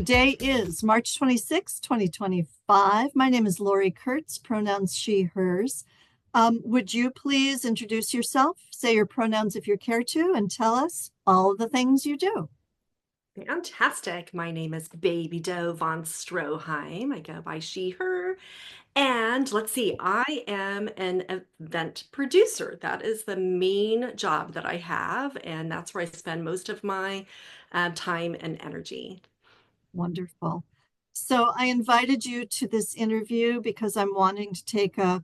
Today is March 26, 2025. My name is Lori Kurtz, pronouns she, hers. Would you please introduce yourself, say your pronouns if you care to, and tell us all of the things you do? Fantastic. My name is Baby Doe Von Stroheim. I go by she, her. And let's see, I am an event producer. That is the main job that I have, and that's where I spend most of my time and energy. Wonderful. So I invited you to this interview because I'm wanting to take a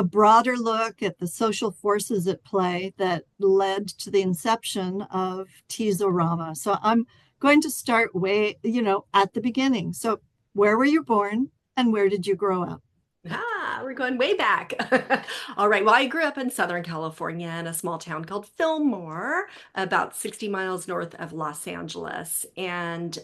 broader look at the social forces at play that led to the inception of Tease-O-Rama. So I'm going to start at the beginning. So where were you born and where did you grow up? We're going way back. All right. Well, I grew up in Southern California in a small town called Fillmore, about 60 miles north of Los Angeles. And,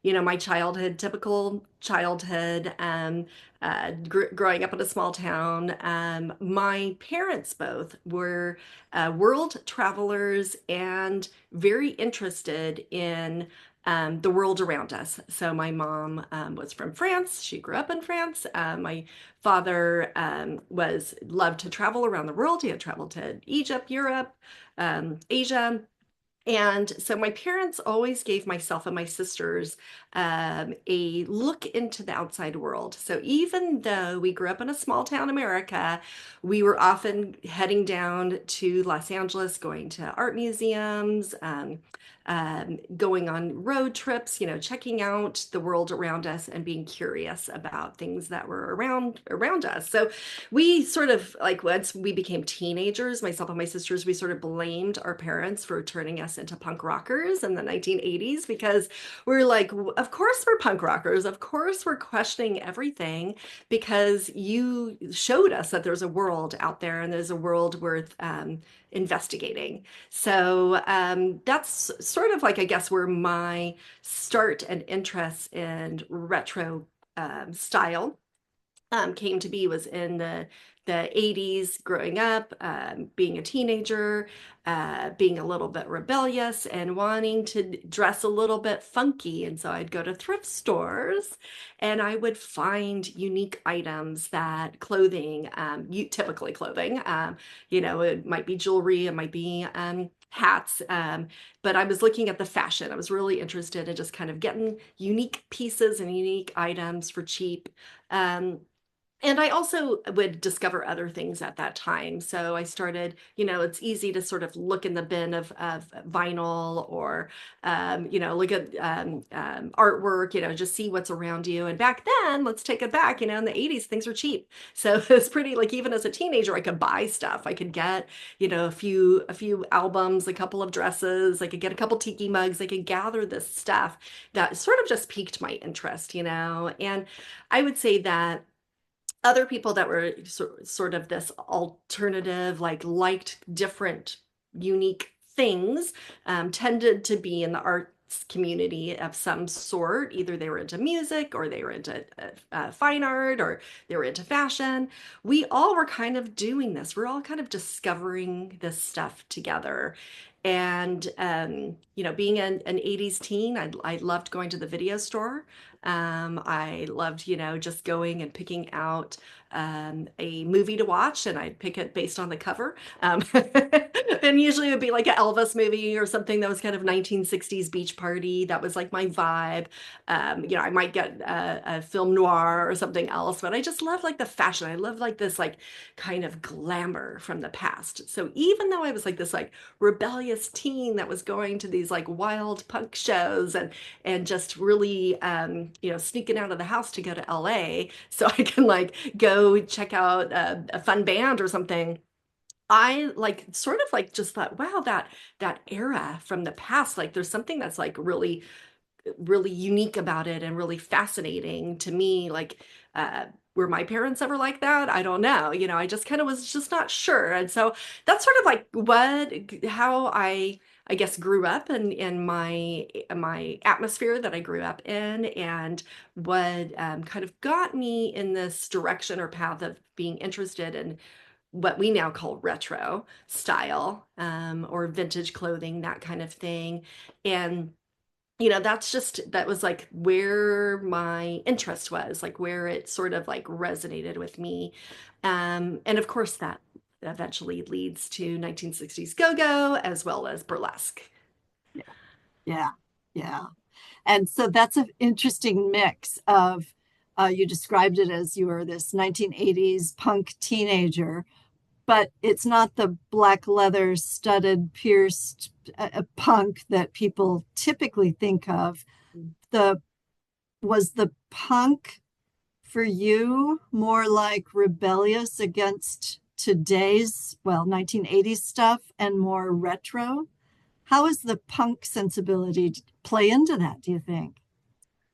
my childhood, typical childhood, growing up in a small town. My parents both were world travelers and very interested in the world around us. So my mom was from France. She grew up in France. My father was loved to travel around the world. He had traveled to Egypt, Europe, Asia. And so my parents always gave myself and my sisters a look into the outside world. So even though we grew up in a small town America, we were often heading down to Los Angeles, going to art museums, going on road trips, checking out the world around us and being curious about things that were around us. So we sort of like once we became teenagers, myself and my sisters, we sort of blamed our parents for turning us into punk rockers in the 1980s because we're like, of course we're punk rockers. Of course we're questioning everything because you showed us that there's a world out there and there's a world worth investigating. So that's sort of like, I guess, where my start and interest in retro style came to be was in the 80s, growing up, being a teenager, being a little bit rebellious and wanting to dress a little bit funky. And so I'd go to thrift stores and I would find unique items that clothing, typically clothing, it might be jewelry, it might be hats. But I was looking at the fashion. I was really interested in just kind of getting unique pieces and unique items for cheap. And I also would discover other things at that time. So I started, it's easy to sort of look in the bin of vinyl or, look at artwork, just see what's around you. And back then, let's take it back, in the 80s, things were cheap. So it's pretty like even as a teenager, I could buy stuff. I could get, a few albums, a couple of dresses. I could get a couple tiki mugs. I could gather this stuff that sort of just piqued my interest, And I would say that other people that were sort of this alternative, like liked different, unique things, tended to be in the arts community of some sort. Either they were into music or they were into fine art or they were into fashion. We all were kind of doing this. We're all kind of discovering this stuff together. And, being an 80s teen, I loved going to the video store. I loved, just going and picking out a movie to watch, and I'd pick it based on the cover. And usually it would be like an Elvis movie or something that was kind of 1960s beach party. That was like my vibe. I might get a film noir or something else, but I just love like the fashion. I love like this like kind of glamour from the past. So even though I was like this like rebellious teen that was going to these like wild punk shows and just really sneaking out of the house to go to LA so I can like go check out a fun band or something. I like sort of like just thought, wow, that era from the past, like there's something that's like really, really unique about it and really fascinating to me. Like, were my parents ever like that? I don't know. I just kind of was just not sure. And so that's sort of like how I guess grew up in my atmosphere that I grew up in, and what kind of got me in this direction or path of being interested in what we now call retro style, or vintage clothing, that kind of thing. And that was like where my interest was, like where it sort of like resonated with me. And of course, that eventually leads to 1960s go-go as well as burlesque. Yeah, yeah, yeah. And so that's an interesting mix of, you described it as you were this 1980s punk teenager, but it's not the black leather studded pierced punk that people typically think of. The Was the punk for you more like rebellious against today's, well, 1980s stuff and more retro? How does the punk sensibility play into that, do you think?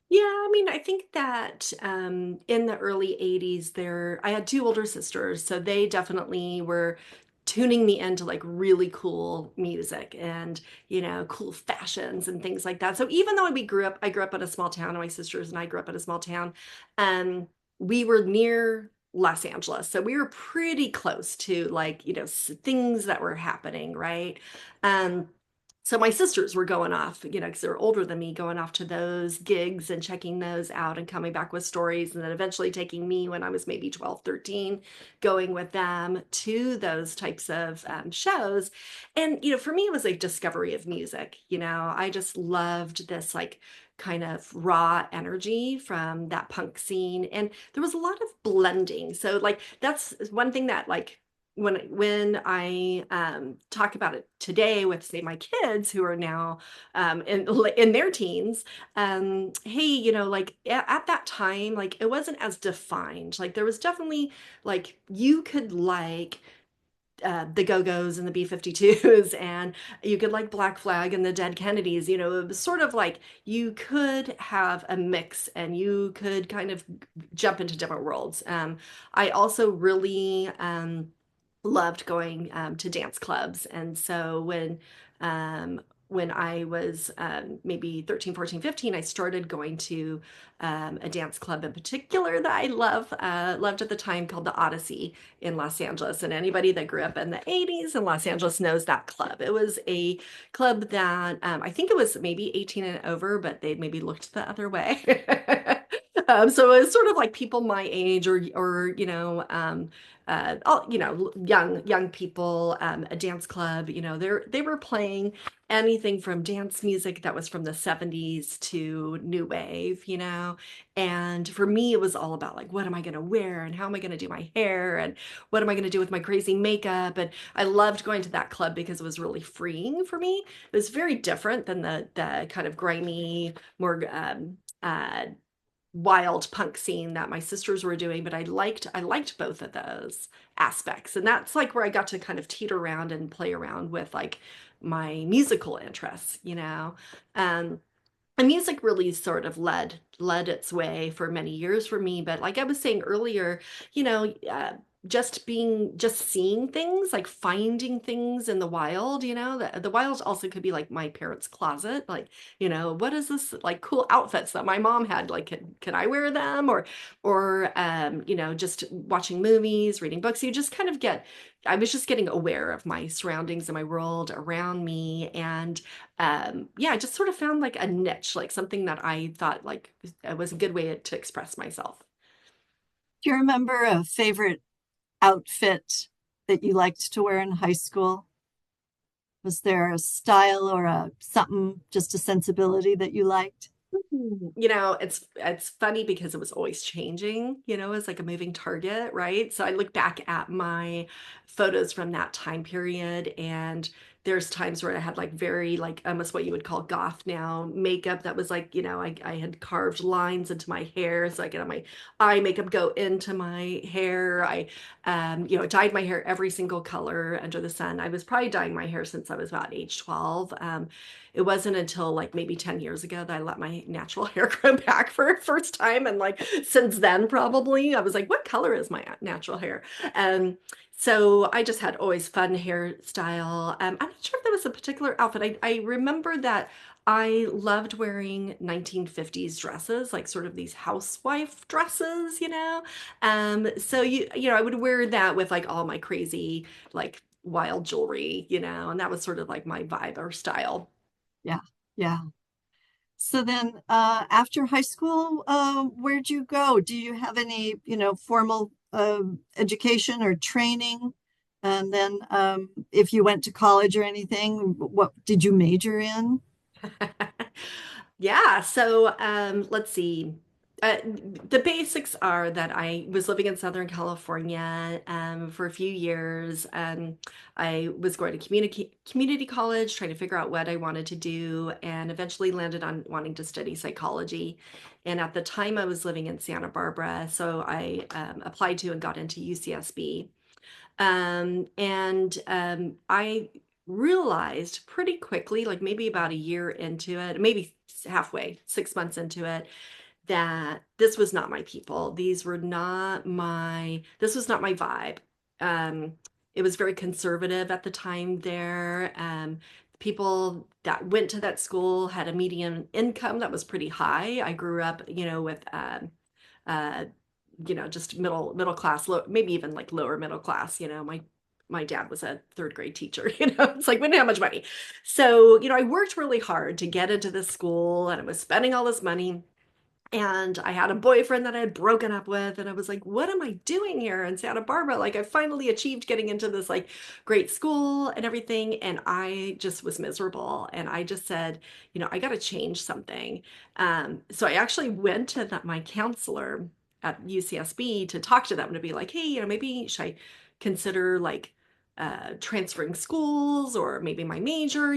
Yeah, I mean, I think that in the early 80s I had two older sisters, so they definitely were tuning me into like really cool music and, cool fashions and things like that. So even though I grew up in a small town, and my sisters and I grew up in a small town, um, we were near Los Angeles. So we were pretty close to like, things that were happening, right? Um, so my sisters were going off, because they're older than me, going off to those gigs and checking those out and coming back with stories, and then eventually taking me when I was maybe 12, 13, going with them to those types of shows. And, for me, it was a discovery of music. I just loved this like kind of raw energy from that punk scene. And there was a lot of blending. So like that's one thing that like when I talk about it today with say my kids who are now in their teens, hey, like at that time, like it wasn't as defined. Like there was definitely like you could like the Go-Go's and the B-52s, and you could like Black Flag and the Dead Kennedys. It was sort of like you could have a mix and you could kind of jump into different worlds. I also really loved going to dance clubs. And so when I was maybe 13, 14, 15, I started going to a dance club in particular that I loved at the time called the Odyssey in Los Angeles. And anybody that grew up in the 80s in Los Angeles knows that club. It was a club that I think it was maybe 18 and over, but they maybe looked the other way. So it was sort of like people my age or all young people, a dance club. They were playing anything from dance music that was from the 70s to new wave. And for me it was all about like what am I going to wear and how am I going to do my hair and what am I going to do with my crazy makeup. And I loved going to that club because it was really freeing for me. It was very different than the kind of grimy, more wild punk scene that my sisters were doing, but I liked both of those aspects. And that's like where I got to kind of teeter around and play around with like my musical interests. Um, and music really sort of led its way for many years for me. But like I was saying earlier, just seeing things, like finding things in the wild. The wild also could be like my parents' closet. Like, what is this like cool outfits that my mom had? Like, can I wear them? Or just watching movies, reading books. I was just getting aware of my surroundings and my world around me. And yeah, I just sort of found like a niche, like something that I thought like was a good way to express myself. Do you remember a favorite outfit that you liked to wear in high school? Was there a style or a something, just a sensibility that you liked? It's funny because it was always changing, as like a moving target, right? So I look back at my photos from that time period, and there's times where I had like very like almost what you would call goth now makeup that was like, I had carved lines into my hair so I could have my eye makeup go into my hair. I dyed my hair every single color under the sun. I was probably dyeing my hair since I was about age 12. It wasn't until like maybe 10 years ago that I let my natural hair grow back for the first time. And like since then, probably I was like, what color is my natural hair? So I just had always fun hairstyle. I'm not sure if there was a particular outfit. I remember that I loved wearing 1950s dresses, like sort of these housewife dresses. So I would wear that with like all my crazy, like wild jewelry, and that was sort of like my vibe or style. Yeah, yeah. So then, after high school, where'd you go? Do you have any, formal education or training? And then, if you went to college or anything, what did you major in? Yeah, so let's see. The basics are that I was living in Southern California for a few years. I was going to community college, trying to figure out what I wanted to do, and eventually landed on wanting to study psychology. And at the time, I was living in Santa Barbara, so I applied to and got into UCSB. And I realized pretty quickly, like maybe about a year into it, maybe halfway, 6 months into it, that this was not my people. This was not my vibe. Um, it was very conservative at the time there. People that went to that school had a median income that was pretty high. I grew up, with uh, just middle class, maybe even like lower middle class. My dad was a third grade teacher. It's like we didn't have much money. So, I worked really hard to get into this school and I was spending all this money. And I had a boyfriend that I had broken up with, and I was like, what am I doing here in Santa Barbara? Like, I finally achieved getting into this like great school and everything, and I just was miserable. And I just said, I got to change something. So I actually went to my counselor at UCSB to talk to them to be like, hey, maybe should I consider like transferring schools or maybe my major.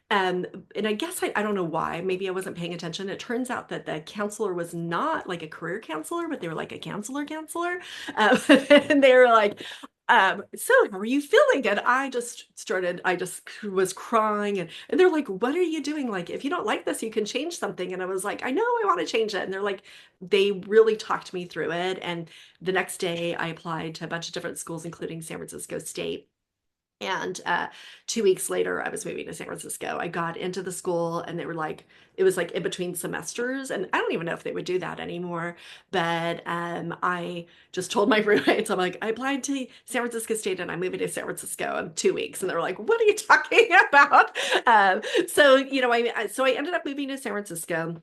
Um, and I guess I don't know why. Maybe I wasn't paying attention. It turns out that the counselor was not like a career counselor, but they were like a counselor. And they were like, so how are you feeling? And I just was crying and they're like, what are you doing? Like, if you don't like this, you can change something. And I was like, I know I want to change it. And they're like, they really talked me through it. And the next day I applied to a bunch of different schools, including San Francisco State. And 2 weeks later, I was moving to San Francisco. I got into the school and they were like, it was like in between semesters. And I don't even know if they would do that anymore. But I just told my roommates, I'm like, I applied to San Francisco State and I'm moving to San Francisco in 2 weeks. And they were like, what are you talking about? So I ended up moving to San Francisco,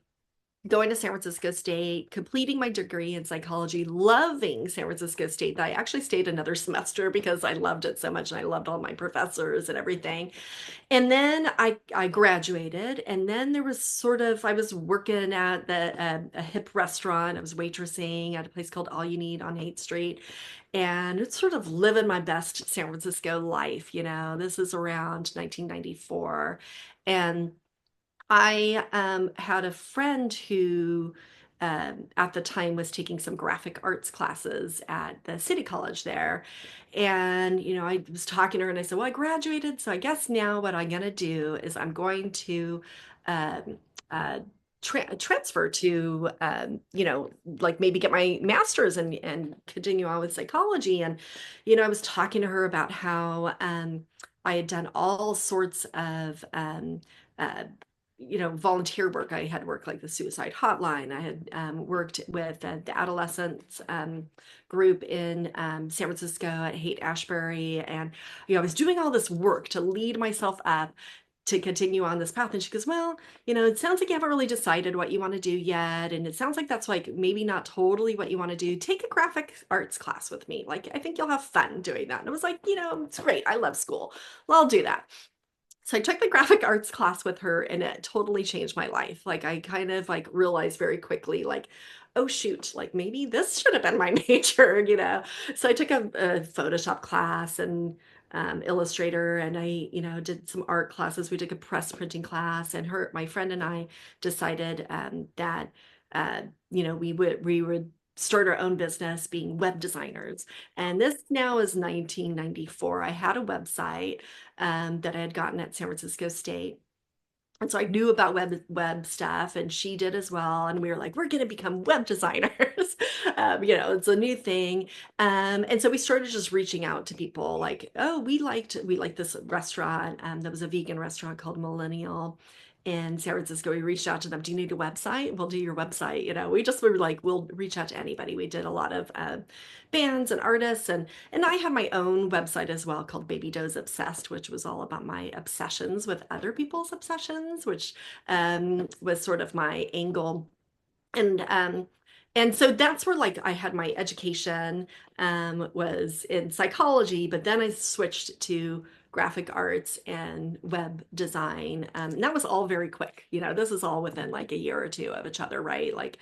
going to San Francisco State, completing my degree in psychology, loving San Francisco State. I actually stayed another semester because I loved it so much and I loved all my professors and everything. And then I graduated, and then there was I was working at a hip restaurant. I was waitressing at a place called All You Need on 8th Street, and it's sort of living my best San Francisco life. This is around 1994, and I had a friend who at the time was taking some graphic arts classes at the city college there. And, I was talking to her and I said, well, I graduated. So I guess now what I'm going to do is I'm going to um, uh, transfer to, like maybe get my master's and continue on with psychology. And, I was talking to her about how I had done all sorts of uh, volunteer work. I had worked like the suicide hotline. I had worked with the adolescents group in San Francisco at Haight-Ashbury. And, I was doing all this work to lead myself up to continue on this path. And she goes, well, it sounds like you haven't really decided what you want to do yet. And it sounds like that's like maybe not totally what you want to do. Take a graphic arts class with me. Like, I think you'll have fun doing that. And I was like, it's great. I love school. Well, I'll do that. So I took the graphic arts class with her and it totally changed my life. Like I kind of like realized very quickly, like, oh shoot, like maybe this should have been my major. So I took a Photoshop class and Illustrator, and I, did some art classes. We took a press printing class, and my friend and I decided that uh, we would start our own business being web designers. And this now is 1994. I had a website that I had gotten at San Francisco State. And so I knew about web stuff, and she did as well. And we were like, we're going to become web designers. It's a new thing. And so we started just reaching out to people like, oh, we liked this restaurant that was a vegan restaurant called Millennial. in San Francisco. We reached out to them. Do you need a website? We'll do your website. We just were like, we'll reach out to anybody. We did a lot of bands and artists, and I have my own website as well called Baby Doe's Obsessed, which was all about my obsessions with other people's obsessions, which was sort of my angle. And so that's where like I had my education was in psychology, but then I switched to graphic arts and web design. And that was all very quick. This is all within like a year or two of each other, right? Like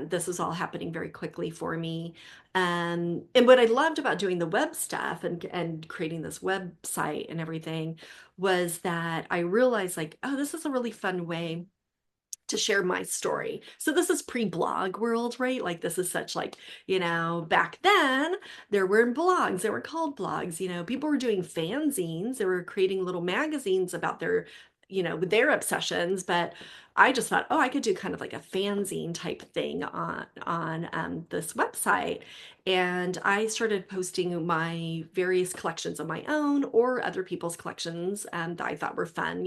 this was all happening very quickly for me. And what I loved about doing the web stuff and creating this website and everything was that I realized like, oh, this is a really fun way to share my story. So this is pre-blog world, right? Like this is such like, back then there were blogs, they were called blogs, people were doing fanzines, they were creating little magazines about their obsessions, but I just thought, oh, I could do kind of like a fanzine type thing on this website. And I started posting my various collections of my own or other people's collections that I thought were fun.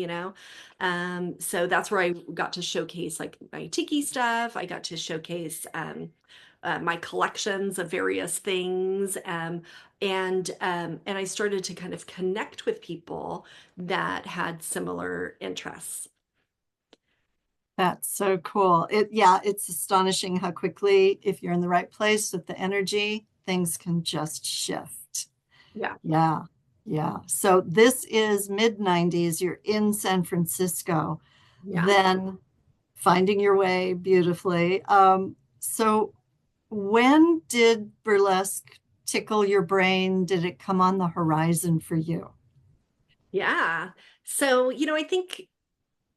So that's where I got to showcase like my tiki stuff. I got to showcase my collections of various things. And I started to kind of connect with people that had similar interests. That's so cool. Yeah, it's astonishing how quickly, if you're in the right place with the energy, things can just shift. Yeah. Yeah, yeah. So this is mid 90s. You're in San Francisco, Yeah. then finding your way beautifully. So when did burlesque tickle your brain? Did it come on the horizon for you? Yeah. So, I think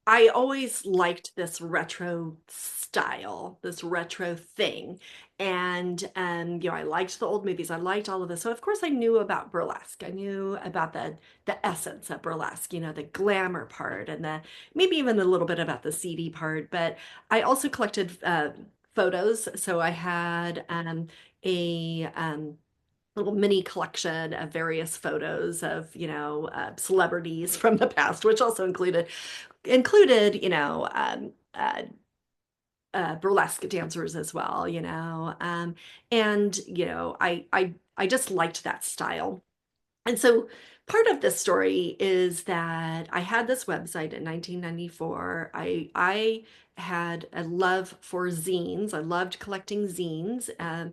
I always liked this retro style, this retro thing. And I liked the old movies. I liked all of this. So of course I knew about burlesque. I knew about the essence of burlesque, the glamour part and the maybe even a little bit about the seedy part. But I also collected photos. So I had a little mini collection of various photos of celebrities from the past, which also included, burlesque dancers as well, and I just liked that style. And so part of this story is that I had this website in 1994. I had a love for zines. I loved collecting zines. And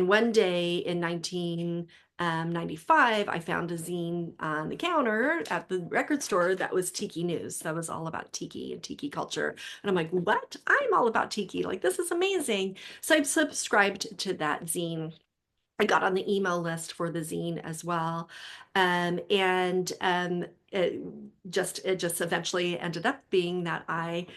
one day in 1995, I found a zine on the counter at the record store that was Tiki News. That was all about Tiki and Tiki culture. And I'm like, what? I'm all about Tiki. Like, this is amazing. So I subscribed to that zine. I got on the email list for the zine as well. And it just eventually ended up being that I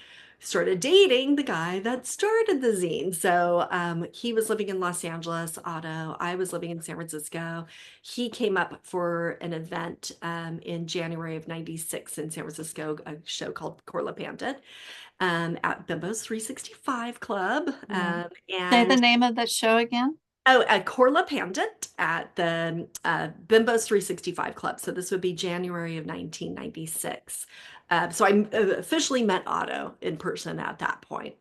started dating the guy that started the zine. So he was living in Los Angeles, Otto. I was living in San Francisco. He came up for an event in January of 96 in San Francisco, a show called Corla Pandit at Bimbo's 365 Club. Yeah. Say the And name of that show again. Oh, at Corla Pandit at the Bimbo's 365 Club. So this would be January of 1996. So I officially met Otto in person at that point.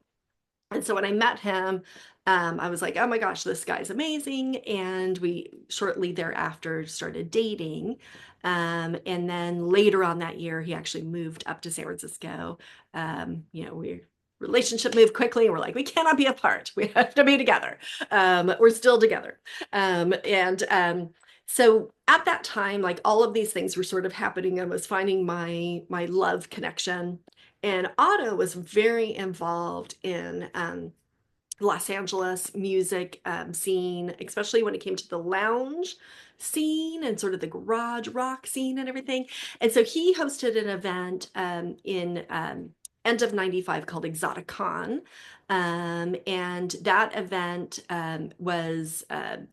And so when I met him, I was like, oh my gosh, this guy's amazing. And we shortly thereafter started dating. And then later on that year, he actually moved up to San Francisco. We relationship moved quickly and we're like, we cannot be apart. We have to be together. We're still together. And so at that time, like all of these things were sort of happening. I was finding my love connection. And Otto was very involved in Los Angeles music scene, especially when it came to the lounge scene and sort of the garage rock scene and everything. And so he hosted an event in end of 95 called Exoticon. And that event was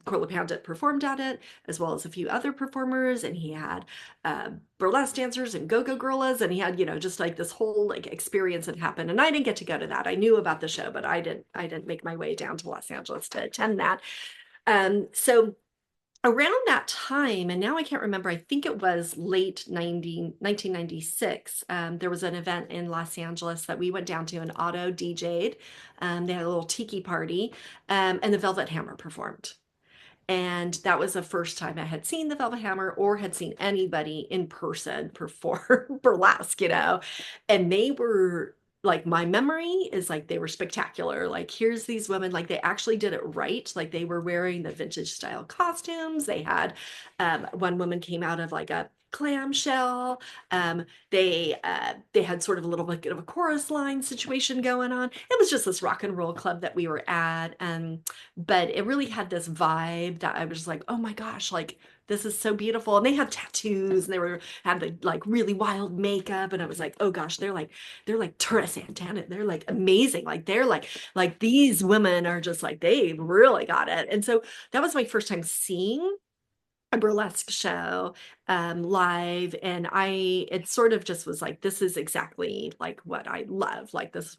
Corla Pandit performed at it, as well as a few other performers. And he had burlesque dancers and go-go girlas. And he had, just like this whole like experience that happened. And I didn't get to go to that. I knew about the show, but I didn't make my way down to Los Angeles to attend that. So around that time, and now I can't remember, I think it was late 1996, there was an event in Los Angeles that we went down to, and Otto DJ'd. They had a little tiki party, and the Velvet Hammer performed. And that was the first time I had seen the Velvet Hammer or had seen anybody in person perform burlesque, And they were like, my memory is like they were spectacular. Like, here's these women, like they actually did it right. Like they were wearing the vintage style costumes. They had one woman came out of like a clamshell. They had sort of a little bit of a chorus line situation going on. It was just this rock and roll club that we were at. But it really had this vibe that I was just like, oh my gosh, like this is so beautiful. And they had tattoos, and had the like really wild makeup. And I was like, oh gosh, they're like Tura Santana. They're like amazing. Like they're like these women are just like, they really got it. And so that was my first time seeing a burlesque show live, and it sort of just was like, this is exactly like what I love. Like this is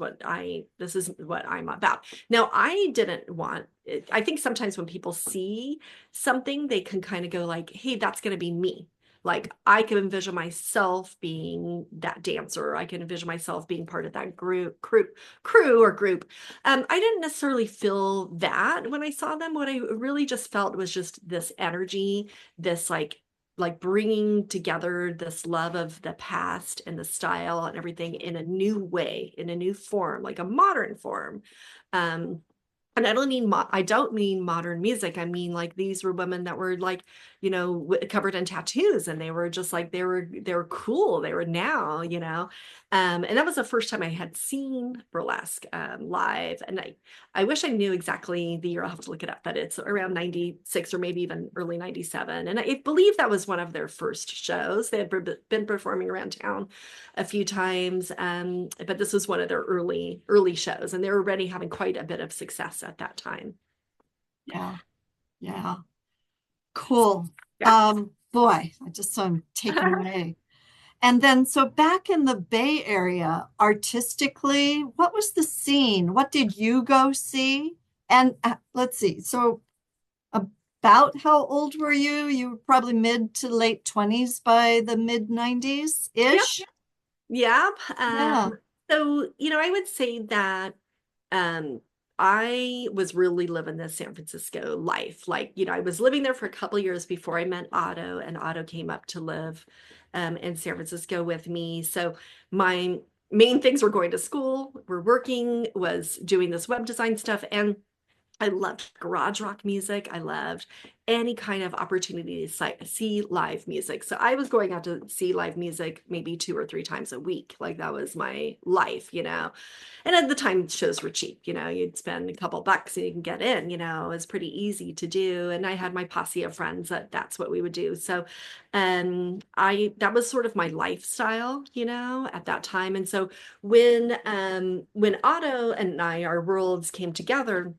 what I'm about. Now I didn't want it. I think sometimes when people see something, they can kind of go like, hey, that's going to be me. Like I can envision myself being that dancer. I can envision myself being part of that crew or group. I didn't necessarily feel that when I saw them. What I really just felt was just this energy, this like bringing together this love of the past and the style and everything in a new way, in a new form, like a modern form. Um, and I don't mean modern music. I mean like these were women that were like, covered in tattoos, and they were just like they were cool. They were now. And that was the first time I had seen burlesque live. And I wish I knew exactly the year. I'll have to look it up, but it's around 96 or maybe even early 97. And I believe that was one of their first shows. They had been performing around town a few times, but this was one of their early shows, and they were already having quite a bit of success at that time. Yeah. Yeah. Cool. Yeah. Boy, I just am taken away. And then, so back in the Bay Area, artistically, what was the scene? What did you go see? And let's see. So, about how old were you? You were probably mid to late 20s by the mid 90s Yep. ish. Yep. Yeah. So, I would say that um, I was really living the San Francisco life. Like, I was living there for a couple of years before I met Otto, and Otto came up to live in San Francisco with me. So my main things were going to school, were working, was doing this web design stuff, and I loved garage rock music. I loved any kind of opportunity to see live music. So I was going out to see live music maybe 2 or 3 times a week. Like that was my life. And at the time, shows were cheap. You'd spend a couple bucks and you can get in. It was pretty easy to do. And I had my posse of friends that's what we would do. So, that was sort of my lifestyle. At that time. And so when Otto and our worlds came together,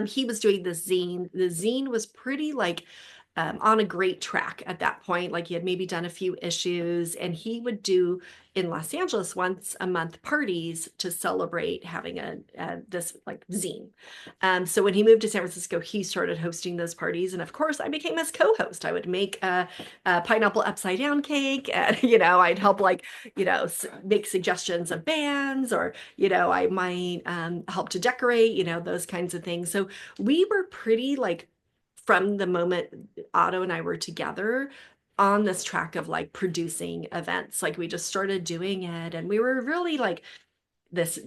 he was doing this zine. The zine was pretty like on a great track at that point. Like he had maybe done a few issues, and he would do in Los Angeles once a month parties to celebrate having this like zine. So when he moved to San Francisco, he started hosting those parties, and of course, I became his co-host. I would make a pineapple upside down cake, and I'd help like make suggestions of bands, or I might help to decorate, those kinds of things. So we were pretty like from the moment Otto and I were together on this track of like producing events. Like we just started doing it, and we were really like this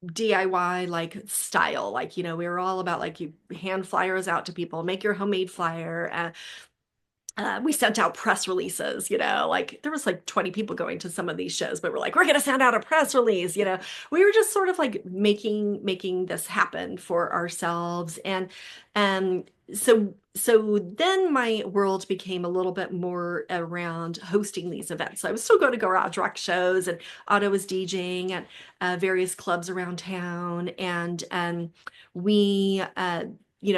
DIY like style. Like, we were all about like you hand flyers out to people, make your homemade flyer. We sent out press releases, like there was like 20 people going to some of these shows, but we're like, we're going to send out a press release. We were just sort of like making this happen for ourselves. And so then my world became a little bit more around hosting these events. So I was still going to garage rock shows, and Otto was DJing at various clubs around town. And we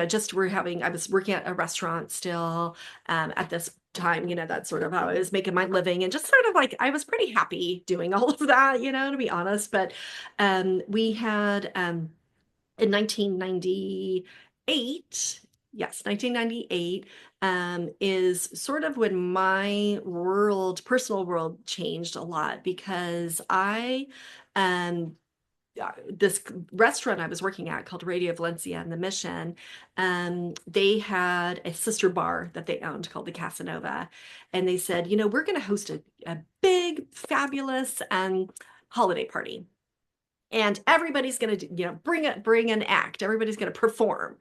just I was working at a restaurant still at this time. That's sort of how I was making my living, and just sort of like I was pretty happy doing all of that, to be honest. But we had in 1998, yes, 1998, is sort of when my world, personal world, changed a lot because um, this restaurant I was working at called Radio Valencia in the Mission, they had a sister bar that they owned called the Casanova. And they said, we're going to host a big, fabulous holiday party. And everybody's going to, bring an act. Everybody's going to perform.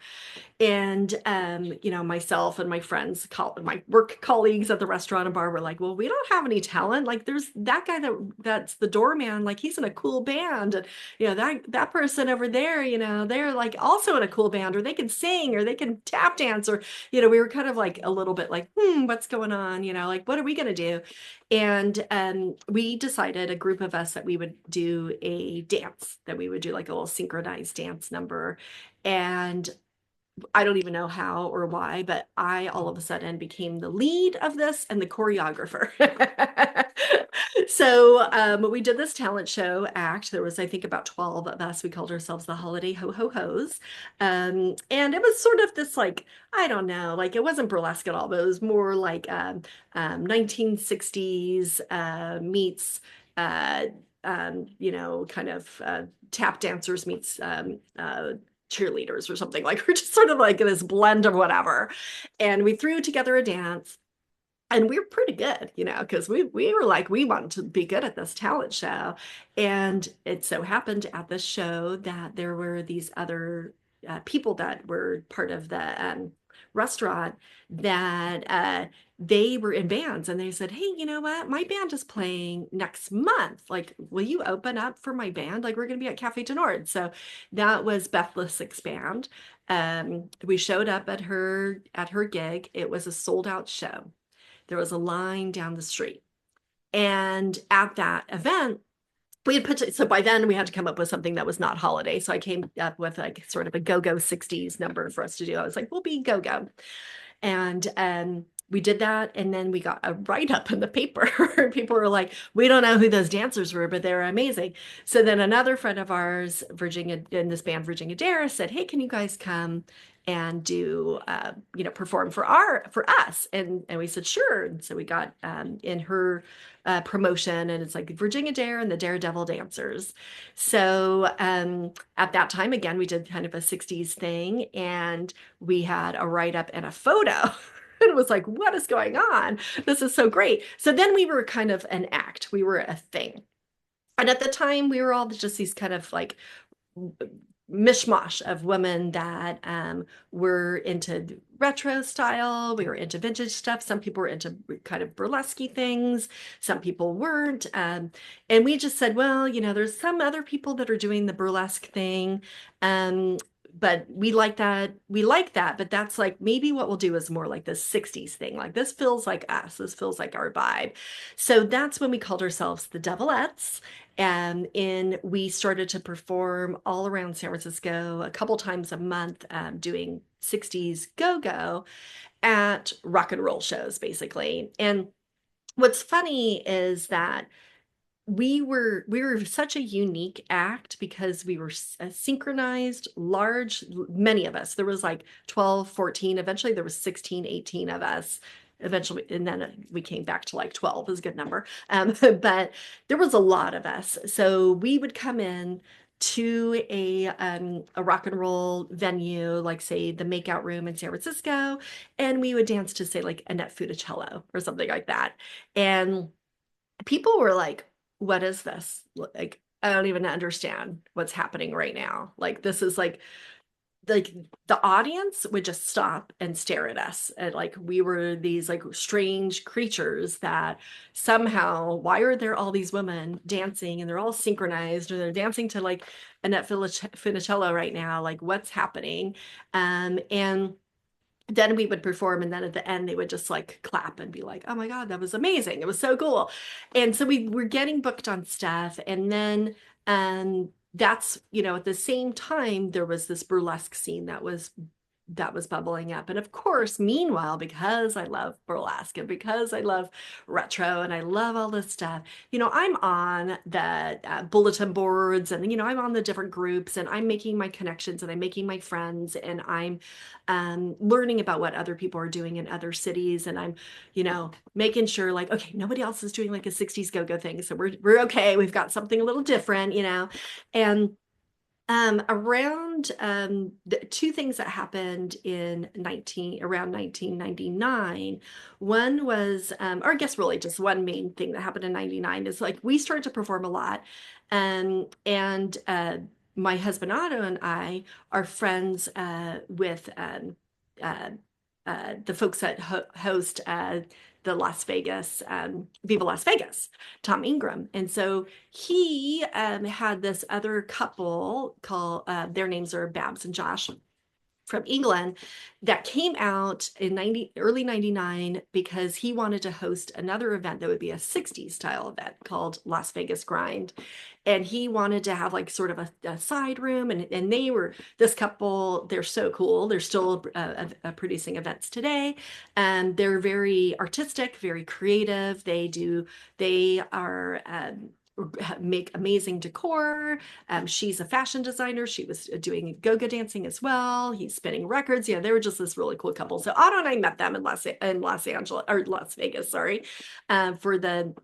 And myself and my friends, my work colleagues at the restaurant and bar were like, well, we don't have any talent. Like there's that guy that's the doorman, like he's in a cool band. And that person over there, they're like also in a cool band, or they can sing or they can tap dance, or we were kind of like a little bit like, what's going on? Like what are we gonna do? And we decided, a group of us, that we would do a dance, that we would do like a little synchronized dance number. And I don't even know how or why, but I all of a sudden became the lead of this and the choreographer. So we did this talent show act. There was, I think, about 12 of us. We called ourselves the Holiday Ho Ho Ho's. And it was sort of this, like, I don't know, like it wasn't burlesque at all, but it was more like 1960s meets, kind of tap dancers meets cheerleaders or something. Like we're just sort of like this blend of whatever. And we threw together a dance, and we were pretty good, because we were like, we wanted to be good at this talent show. And it so happened at this show that there were these other people that were part of the restaurant, that they were in bands, and they said, hey, you know what? My band is playing next month. Like, will you open up for my band? Like, we're going to be at Cafe de Nord. So that was Beth Lissick's band. We showed up at her gig. It was a sold out show. There was a line down the street. And at that event, we had put, so by then we had to come up with something that was not holiday. So I came up with like sort of a go-go 60s number for us to do. I was like, we'll be go-go. And we did that, and then we got a write-up in the paper. People were like, we don't know who those dancers were, but they were amazing. So then another friend of ours, Virginia, in this band, Virginia Dare, said, hey, can you guys come and do perform for us? And we said sure. And so we got in her promotion, and it's like Virginia Dare and the Daredevil Dancers. So at that time, again, we did kind of a 60s thing, and we had a write-up and a photo. And it was like, what is going on? This is so great. So then we were kind of an act. We were a thing. And at the time, we were all just these kind of like mishmash of women that were into retro style. We were into vintage stuff. Some people were into kind of burlesque things. Some people weren't. And we just said, well, there's some other people that are doing the burlesque thing. But we like that. But that's like, maybe what we'll do is more like this 60s thing. Like this feels like us. This feels like our vibe. So that's when we called ourselves the Devil-Ettes. And we started to perform all around San Francisco a couple times a month, doing 60s go-go at rock and roll shows, basically. And what's funny is that we were such a unique act because we were synchronized, large, many of us. There was like 12, 14. Eventually there was 16, 18 of us. Eventually, and then we came back to like 12 is a good number. But there was a lot of us. So we would come in to a rock and roll venue, like say the Makeout Room in San Francisco, and we would dance to say like Annette Funicello or something like that. And people were like, what is this? Like, I don't even understand what's happening right now. Like, this is like the audience would just stop and stare at us. And like, we were these like strange creatures that somehow, why are there all these women dancing and they're all synchronized, or they're dancing to like Annette Funicello right now? Like, what's happening? And then we would perform, and then at the end they would just like clap and be like, oh my God, that was amazing, it was so cool. And so we were getting booked on stuff. And then that's at the same time there was this burlesque scene that was that was bubbling up. And of course, meanwhile, because I love burlesque and because I love retro and I love all this stuff, I'm on the bulletin boards, and I'm on the different groups, and I'm making my connections, and I'm making my friends, and I'm learning about what other people are doing in other cities, and I'm making sure, like, okay, nobody else is doing like a 60s go-go thing, so we're okay, we've got something a little different, and around the two things that happened around 1999. One was, or I guess really just one main thing that happened in 99 is, like, we started to perform a lot. And my husband Otto and I are friends with uh, the folks that host the Las Vegas, Viva Las Vegas, Tom Ingram. And so he had this other couple called, their names are Babs and Josh, from England, that came out in early 99 because he wanted to host another event that would be a 60s style event called Las Vegas Grind. And he wanted to have like sort of a side room. And they were, this couple, they're so cool. They're still producing events today. And they're very artistic, very creative. They are, make amazing decor. She's a fashion designer. She was doing go-go dancing as well. He's spinning records. They were just this really cool couple. So Otto and I met them in Los Angeles, or Las Vegas, sorry, for the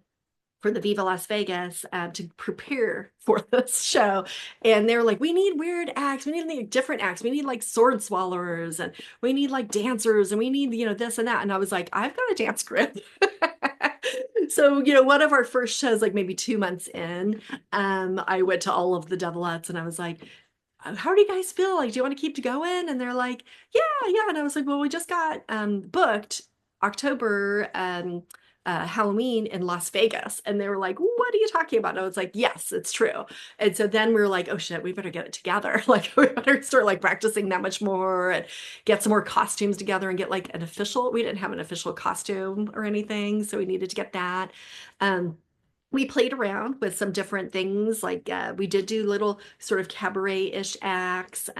Viva Las Vegas, to prepare for this show. And they were like, we need weird acts. We need different acts. We need like sword swallowers, and we need like dancers, and we need, this and that. And I was like, I've got a dance group. So, one of our first shows, like maybe 2 months in, I went to all of the Devil-Ettes, and I was like, how do you guys feel? Like, do you want to keep going? And they're like, yeah, yeah. And I was like, well, we just got booked October Halloween in Las Vegas. And they were like, what are you talking about? And I was like, yes, it's true. And so then we were like, oh shit, we better get it together. Like, we better start like practicing that much more, and get some more costumes together, and get like we didn't have an official costume or anything, so we needed to get that. We played around with some different things, like we did do little sort of cabaret-ish acts.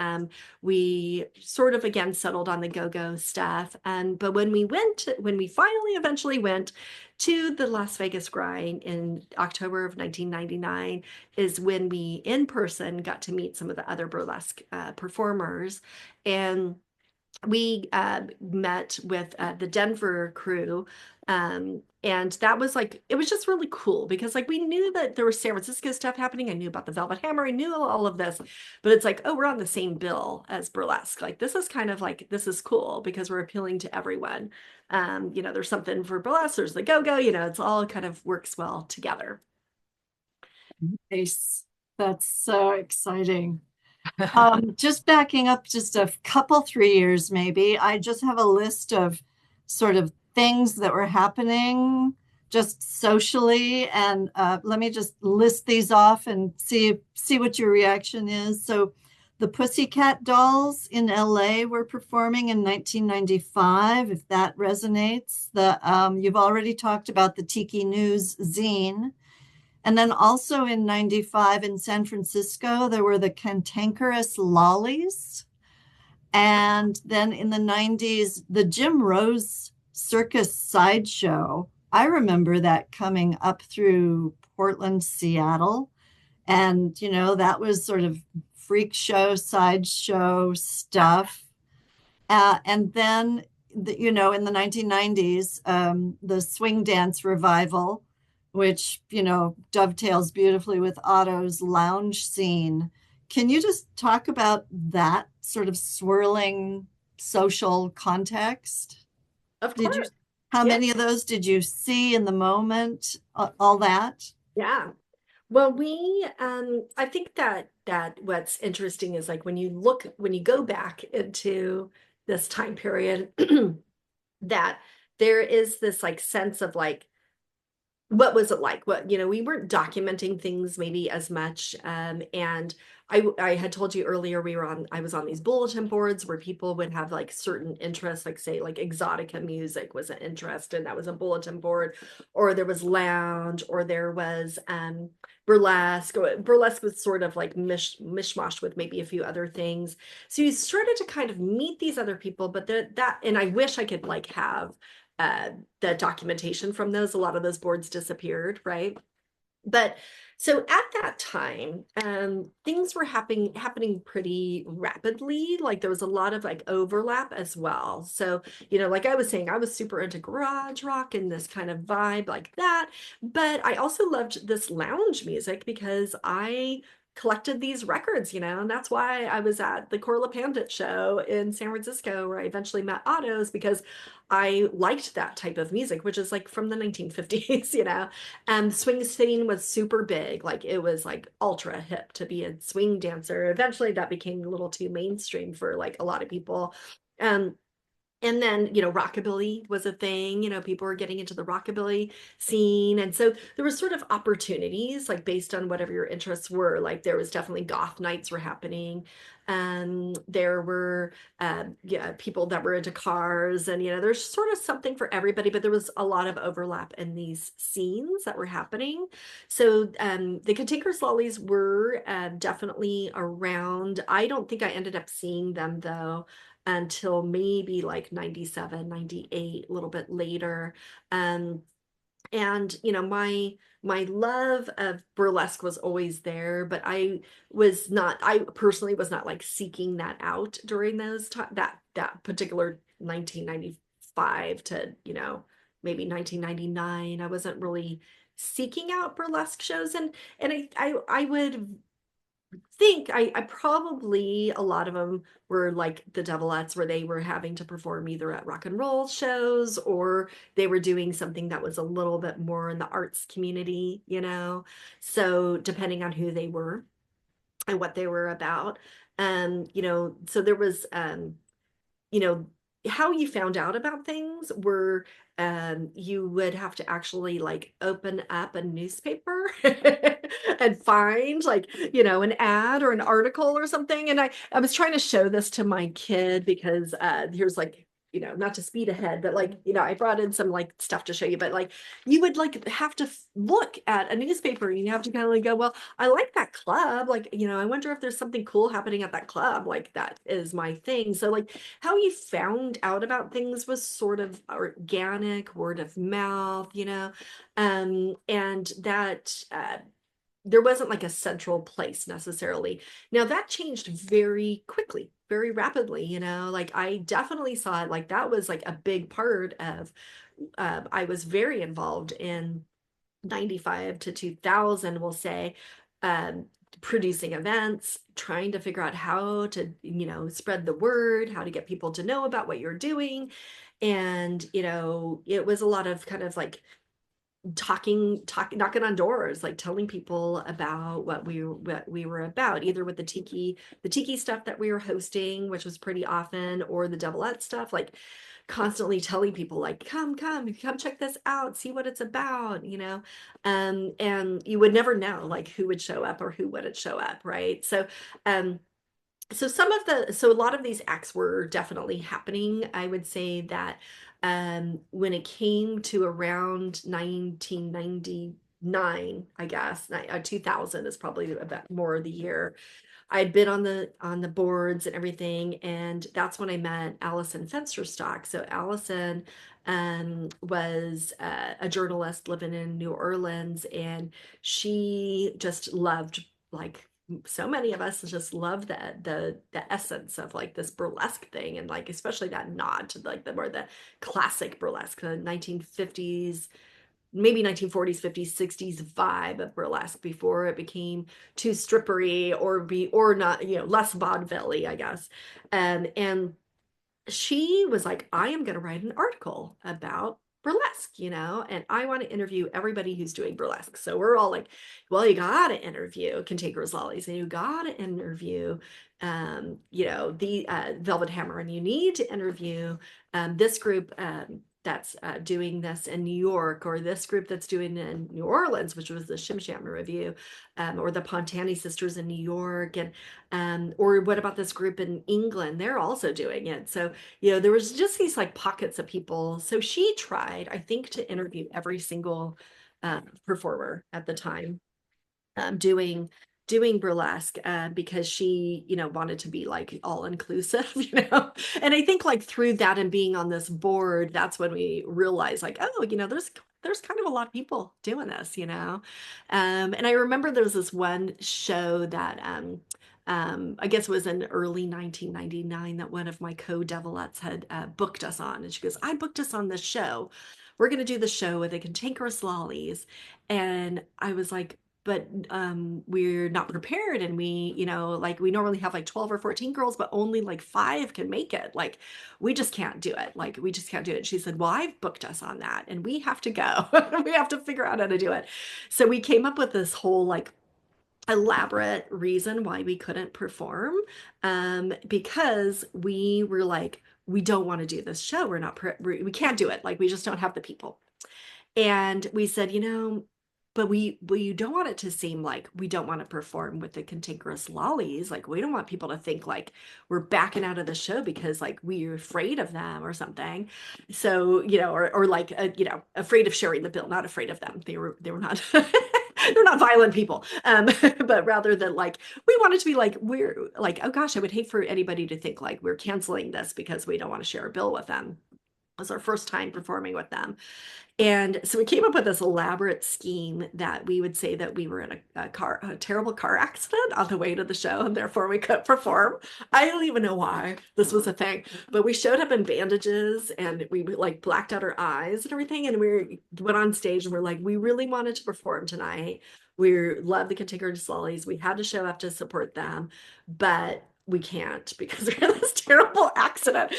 We sort of again settled on the go-go stuff. But when we finally eventually went to the Las Vegas Grind in October of 1999, is when we in person got to meet some of the other burlesque performers. And we met with the Denver crew. And that was like, it was just really cool because like we knew that there was San Francisco stuff happening. I knew about the Velvet Hammer. I knew all of this, but it's like, oh, we're on the same bill as burlesque. Like, this is kind of like, this is cool because we're appealing to everyone. There's something for burlesque, there's the go-go, it's all kind of works well together. Nice. That's so exciting. Just backing up just a couple, 3 years maybe, I just have a list of sort of things that were happening just socially, and let me just list these off and see what your reaction is. So the Pussycat Dolls in LA were performing in 1995, if that resonates. You've already talked about the Tiki News zine. And then also in 95 in San Francisco, there were the Cantankerous Lollies. And then in the 90s, the Jim Rose Circus Sideshow. I remember that coming up through Portland, Seattle. And, that was sort of freak show, sideshow stuff. And then, in the 1990s, the swing dance revival, which, dovetails beautifully with Otto's lounge scene. Can you just talk about that sort of swirling social context? Of Did you, course. how Yeah. many of those did you see in the moment? All that? Yeah. Well, I think that what's interesting is like when you go back into this time period, that there is this like sense of like what was it like? What, we weren't documenting things maybe as much. And I had told you earlier I was on these bulletin boards where people would have like certain interests, like say like exotica music was an interest, and that was a bulletin board, or there was lounge, or there was burlesque. Burlesque was sort of like mishmash with maybe a few other things. So you started to kind of meet these other people, but and I wish I could like have uh, the documentation from those. A lot of those boards disappeared, right? But so at that time, things were happening pretty rapidly. Like there was a lot of like overlap as well. So, like I was saying, I was super into garage rock and this kind of vibe like that. But I also loved this lounge music because I collected these records, and that's why I was at the Corla Pandit show in San Francisco, where I eventually met Otto's, because I liked that type of music, which is like from the 1950s, and swing scene was super big. Like it was like ultra hip to be a swing dancer. Eventually that became a little too mainstream for like a lot of people. Um, and then, rockabilly was a thing, people were getting into the rockabilly scene. And so there was sort of opportunities like based on whatever your interests were. Like there was definitely goth nights were happening. There were yeah, people that were into cars, and there's sort of something for everybody, but there was a lot of overlap in these scenes that were happening. So the Cantankerous Lollies were definitely around. I don't think I ended up seeing them though until maybe like 97, 98, a little bit later. Um, and my love of burlesque was always there, but I personally was not like seeking that out during those that particular 1995 to maybe 1999. I wasn't really seeking out burlesque shows, and I would think I probably a lot of them were like the Devil-Ettes, where they were having to perform either at rock and roll shows, or they were doing something that was a little bit more in the arts community. So depending on who they were and what they were about. So there was you know, how you found out about things were you would have to actually like open up a newspaper and find like, an ad or an article or something. And I was trying to show this to my kid because here's like, not to speed ahead, but like, I brought in some like stuff to show you, but like you would like have to look at a newspaper and you have to kind of like go, well, I like that club. Like, I wonder if there's something cool happening at that club. Like that is my thing. So like how you found out about things was sort of organic, word of mouth. And that there wasn't like a central place necessarily. Now that changed very quickly, very rapidly, like I definitely saw it like that was like a big part of I was very involved in 95 to 2000, we'll say, um, producing events, trying to figure out how to, spread the word, how to get people to know about what you're doing. And, it was a lot of kind of like talking, knocking on doors, like telling people about what we were about, either with the tiki stuff that we were hosting, which was pretty often, or the Devil-Ettes stuff, like constantly telling people like, come check this out, see what it's about. And you would never know like who would show up or who wouldn't show up, right? Um, so a lot of these acts were definitely happening. I would say that when it came to around 1999, I guess, 2000 is probably a bit more the year. I'd been on the boards and everything, and that's when I met Allison Fensterstock. So Allison was a journalist living in New Orleans, and she just loved, like so many of us just love the essence of like this burlesque thing, and like especially that nod to like the classic burlesque, the 1950s, maybe 1940s, 50s, 60s vibe of burlesque before it became too strippery or not, less vaudeville-y, I guess. And she was like, I am going to write an article about burlesque, and I want to interview everybody who's doing burlesque. So we're all like, well, you got to interview Cantankerous Lollies, and you got to interview, the Velvet Hammer, and you need to interview this group. that's doing this in New York, or this group that's doing it in New Orleans, which was the Shim Sham Review, or the Pontani sisters in New York, and or what about this group in England? They're also doing it. So, there was just these like pockets of people. So she tried, I think, to interview every single performer at the time, doing burlesque, because she wanted to be like all inclusive. And I think like through that and being on this board, that's when we realized like, oh, there's kind of a lot of people doing this. And I remember there was this one show that I guess it was in early 1999 that one of my co-Devil-Ettes had booked us on. And she goes, I booked us on this show. We're going to do the show with the cantankerous lollies. And I was like, but we're not prepared, and like we normally have like 12 or 14 girls, but only like 5 can make it. Like we just can't do it. Like we just can't do it. She said, well, I've booked us on that and we have to go. We have to figure out how to do it. So we came up with this whole like elaborate reason why we couldn't perform, because we were like, we don't want to do this show. We can't do it. Like we just don't have the people. And we said, but we don't want it to seem like we don't want to perform with the cantankerous lollies. Like we don't want people to think like we're backing out of the show because like we're afraid of them or something. So, or like, afraid of sharing the bill, not afraid of them. They were not, they're not violent people. But rather than like, we want it to be like, we're like, oh gosh, I would hate for anybody to think like we're canceling this because we don't want to share a bill with them. It was our first time performing with them. And so we came up with this elaborate scheme that we would say that we were in a terrible car accident on the way to the show, and therefore we couldn't perform. I don't even know why this was a thing, but we showed up in bandages and we like blacked out our eyes and everything. And we went on stage and we're like, we really wanted to perform tonight. We love the Cantankerous Lollies. We had to show up to support them, but we can't because we had this terrible accident.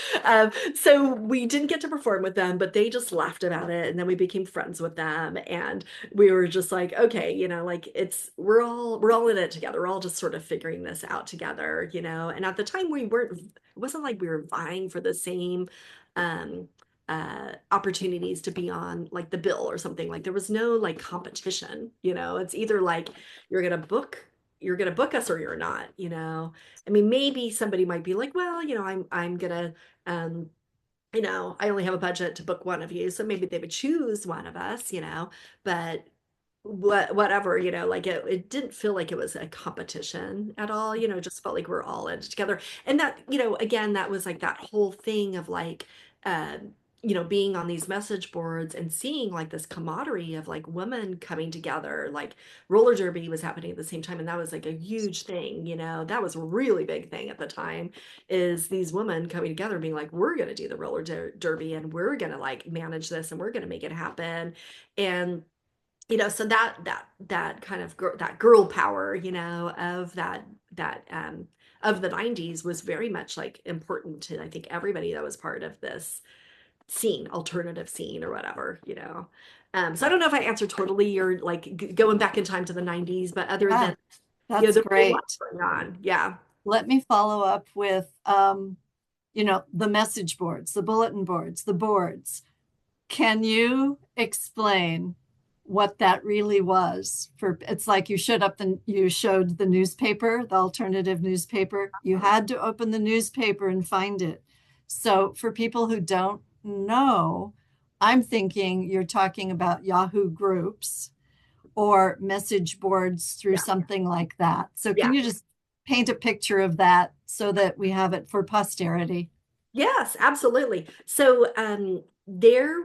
So we didn't get to perform with them, but they just laughed about it. And then we became friends with them. And we were just like, okay, like we're all in it together. We're all just sort of figuring this out together. And at the time it wasn't like we were vying for the same opportunities to be on like the bill or something. Like there was no like competition. It's either like you're gonna book us or you're not. I mean, maybe somebody might be like, well, I'm gonna I only have a budget to book one of you, so maybe they would choose one of us. But whatever, like it didn't feel like it was a competition at all. It just felt like we're all in it together. And that, again, that was like that whole thing of like being on these message boards and seeing like this camaraderie of like women coming together. Like roller derby was happening at the same time, and that was like a huge thing. That was a really big thing at the time, is these women coming together being like, we're going to do the roller derby and we're going to like manage this and we're going to make it happen. And so that kind of that girl power, of the 90s was very much like important to, I think, everybody that was part of this scene, alternative scene or whatever. So I don't know if I answered totally your like going back in time to the 90s, but other Yeah, than, that's there was great. lots going on. Yeah. Let me follow up with, the message boards, the bulletin boards, the boards. Can you explain what that really was? It's like you showed the newspaper, the alternative newspaper. You had to open the newspaper and find it. So for people who don't know, I'm thinking you're talking about Yahoo groups or message boards through Yeah. something like that. So Yeah. can you just paint a picture of that so that we have it for posterity? Yes, absolutely. So there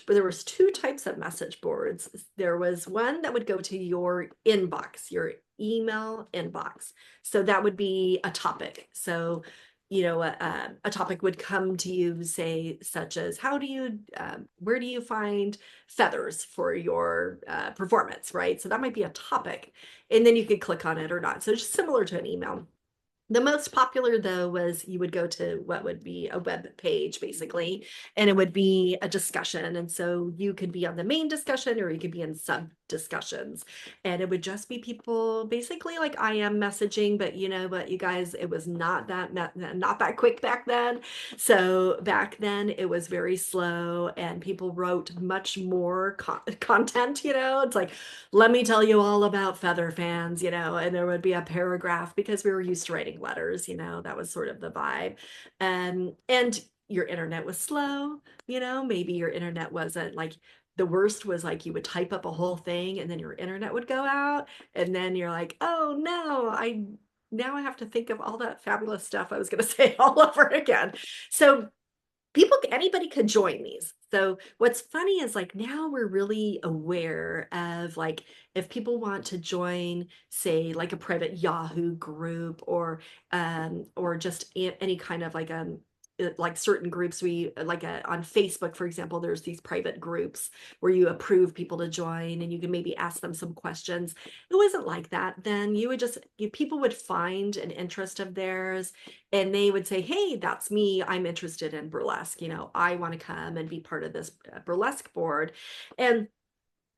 there was 2 types of message boards. There was one that would go to your inbox, your email inbox. So that would be a topic. So a topic would come to you, say, such as where do you find feathers for your performance, right? So that might be a topic, and then you could click on it or not. So just similar to an email. The most popular, though, was you would go to what would be a web page, basically, and it would be a discussion. And so you could be on the main discussion or you could be in sub discussions. And it would just be people basically like I am messaging, but you know what, you guys, it was not that quick back then. So back then it was very slow and people wrote much more content, It's like, let me tell you all about feather fans, and there would be a paragraph because we were used to writing letters, that was sort of the vibe. And your internet was slow, maybe your internet wasn't like the worst was like you would type up a whole thing and then your internet would go out and then you're like, oh no, now I have to think of all that fabulous stuff I was going to say all over again. So anybody could join these. So what's funny is like now we're really aware of like if people want to join, say like a private Yahoo group or just any kind of like certain groups on Facebook, for example, there's these private groups where you approve people to join and you can maybe ask them some questions. It wasn't like that then. People would find an interest of theirs and they would say, hey, that's me, I'm interested in burlesque, I want to come and be part of this burlesque board. And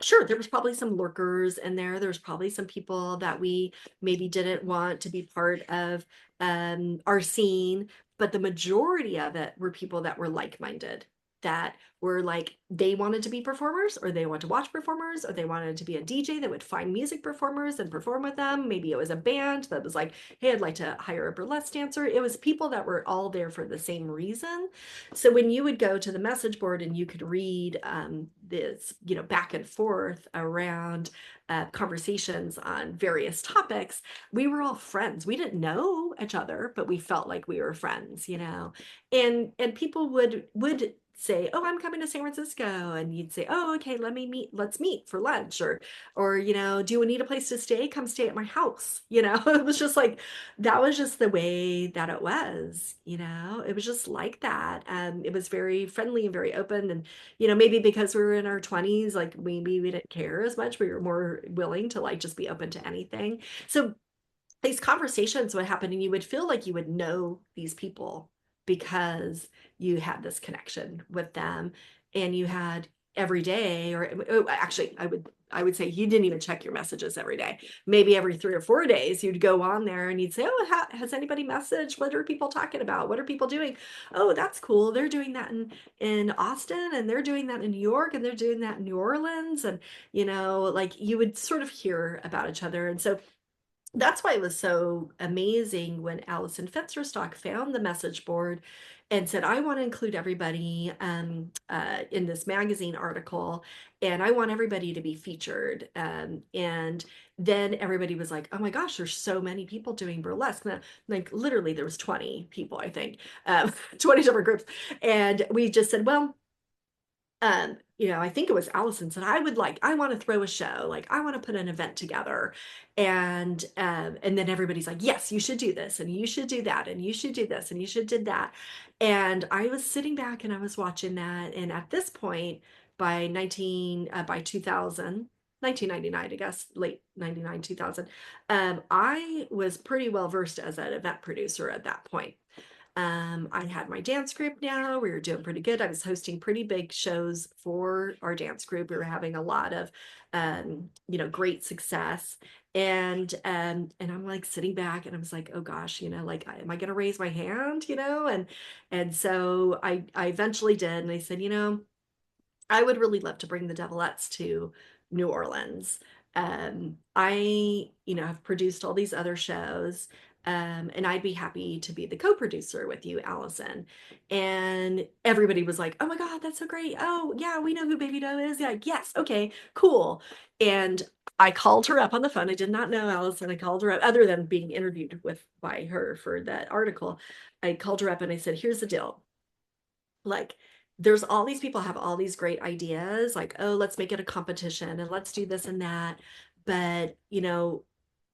sure, there was probably some lurkers in there. There's probably some people that we maybe didn't want to be part of our scene, but the majority of it were people that were like-minded, that were like they wanted to be performers or they wanted to watch performers or they wanted to be a DJ that would find music performers and perform with them. Maybe it was a band that was like, hey, I'd like to hire a burlesque dancer. It was people that were all there for the same reason. So when you would go to the message board and you could read this, back and forth around conversations on various topics, we were all friends. We didn't know each other, but we felt like we were friends, and people would say, oh, I'm coming to San Francisco, and you'd say, oh, okay, let's meet for lunch, or do you need a place to stay, come stay at my house. It was just like that was just the way that it was. It was just like that. It was very friendly and very open, and maybe because we were in our 20s, like maybe we didn't care as much, we were more willing to like just be open to anything. So these conversations would happen and you would feel like you would know these people because you had this connection with them and you had every day, or actually I would say you didn't even check your messages every day. Maybe every 3 or 4 days you'd go on there and you'd say, oh, has anybody messaged? What are people talking about? What are people doing? Oh, that's cool, they're doing that in Austin, and they're doing that in New York, and they're doing that in New Orleans. And like you would sort of hear about each other. And so that's why it was so amazing when Allison Fensterstock found the message board and said, I want to include everybody in this magazine article, and I want everybody to be featured. And then everybody was like, oh my gosh, there's so many people doing burlesque. Like literally there was 20 people, I think, 20 different groups. And we just said, well, I think it was Allison said, I want to throw a show, like I want to put an event together. And then everybody's like, yes, you should do this, and you should do that, and you should do this, and you should did that. And I was sitting back and I was watching that. And at this point, by 2000, 1999, I guess, late 99, 2000, I was pretty well versed as an event producer at that point. I had my dance group now. We were doing pretty good. I was hosting pretty big shows for our dance group. We were having a lot of, great success. And I'm like sitting back and I was like, oh gosh, like, am I going to raise my hand, and so I eventually did. And I said, I would really love to bring the Devil-Ettes to New Orleans. I have produced all these other shows, and I'd be happy to be the co-producer with you, Allison. And everybody was like, oh my God, that's so great. Oh yeah, we know who Baby Doe is. Yeah, yes, okay, cool. And I called her up on the phone. I did not know Allison. I called her up, other than being interviewed by her for that article. I called her up and I said, here's the deal. Like, there's all these people have all these great ideas, like, oh, let's make it a competition and let's do this and that. But,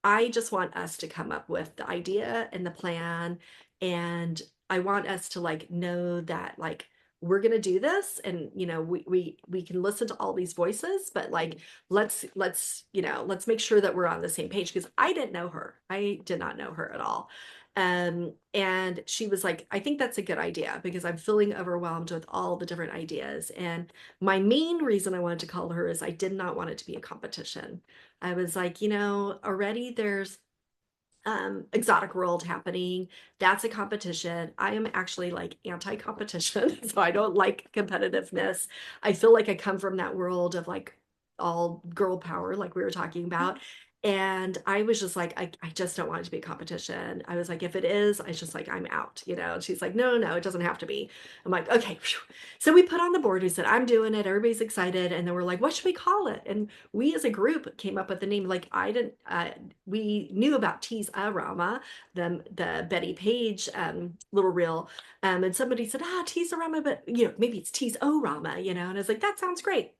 I just want us to come up with the idea and the plan. And I want us to like know that like we're gonna do this, and we can listen to all these voices, but like let's make sure that we're on the same page, because I didn't know her. I did not know her at all. And she was like, I think that's a good idea because I'm feeling overwhelmed with all the different ideas. And my main reason I wanted to call her is I did not want it to be a competition. I was like, already there's exotic world happening. That's a competition. I am actually like anti-competition, so I don't like competitiveness. I feel like I come from that world of like all girl power, like we were talking about. And I was just like, I just don't want it to be a competition. I was like, if it is, I was just like, I'm out, And she's like, no, no, it doesn't have to be. I'm like, okay. Phew. So we put on the board, we said, I'm doing it. Everybody's excited. And then we're like, what should we call it? And we as a group came up with the name. Like I didn't, we knew about Tease-O-Rama, the Betty Page little reel. And somebody said, Tease-O-Rama, but maybe it's Tease-O-Rama, and I was like, that sounds great.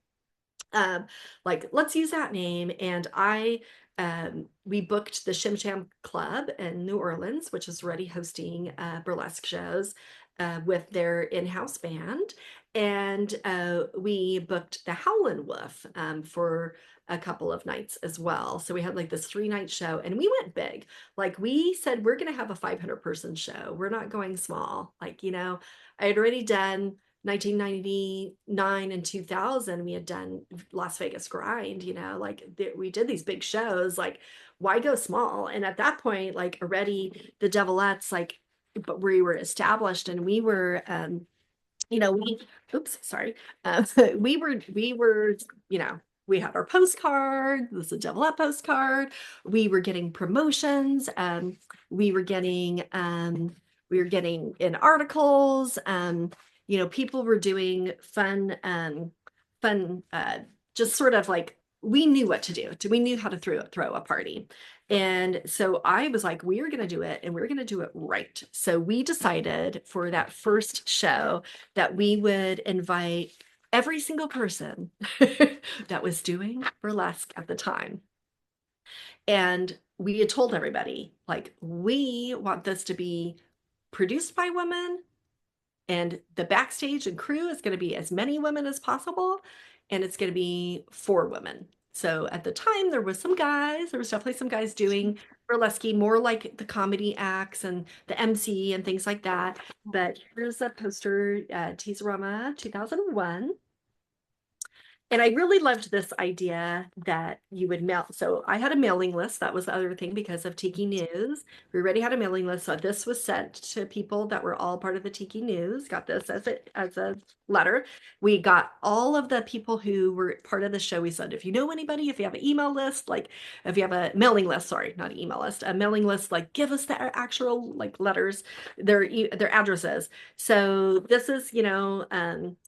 Um, like, let's use that name. And we booked the Shim Sham Club in New Orleans, which is already hosting burlesque shows with their in-house band. And we booked the Howlin' Wolf for a couple of nights as well. So we had like this 3-night show and we went big. Like we said, we're going to have a 500-person show. We're not going small. Like, I had already done 1999 and 2000, we had done Las Vegas Grind, like we did these big shows, like why go small? And at that point, like already the Devil-Ettes, like, but we were established and we were, we, oops, sorry. We were, we had our postcard, this is a Devil-Ette postcard. We were getting promotions. We were getting, we were getting in articles. People were doing fun, just sort of like we knew what to do. We knew how to throw a party. And so I was like, we are going to do it and we're going to do it right. So we decided for that first show that we would invite every single person that was doing burlesque at the time. And we had told everybody, like, we want this to be produced by women, and the backstage and crew is going to be as many women as possible, and it's going to be for women. So at the time, there was definitely some guys doing burlesque, more like the comedy acts and the MC and things like that. But here's a poster, Tease-O-Rama 2001. And I really loved this idea that you would mail. So I had a mailing list. That was the other thing because of Tiki News. We already had a mailing list. So this was sent to people that were all part of the Tiki News. Got this as a letter. We got all of the people who were part of the show. We said, if you know anybody, if you have an email list, like if you have a mailing list, sorry, not an email list, a mailing list, like give us the actual like letters, their addresses. So this is,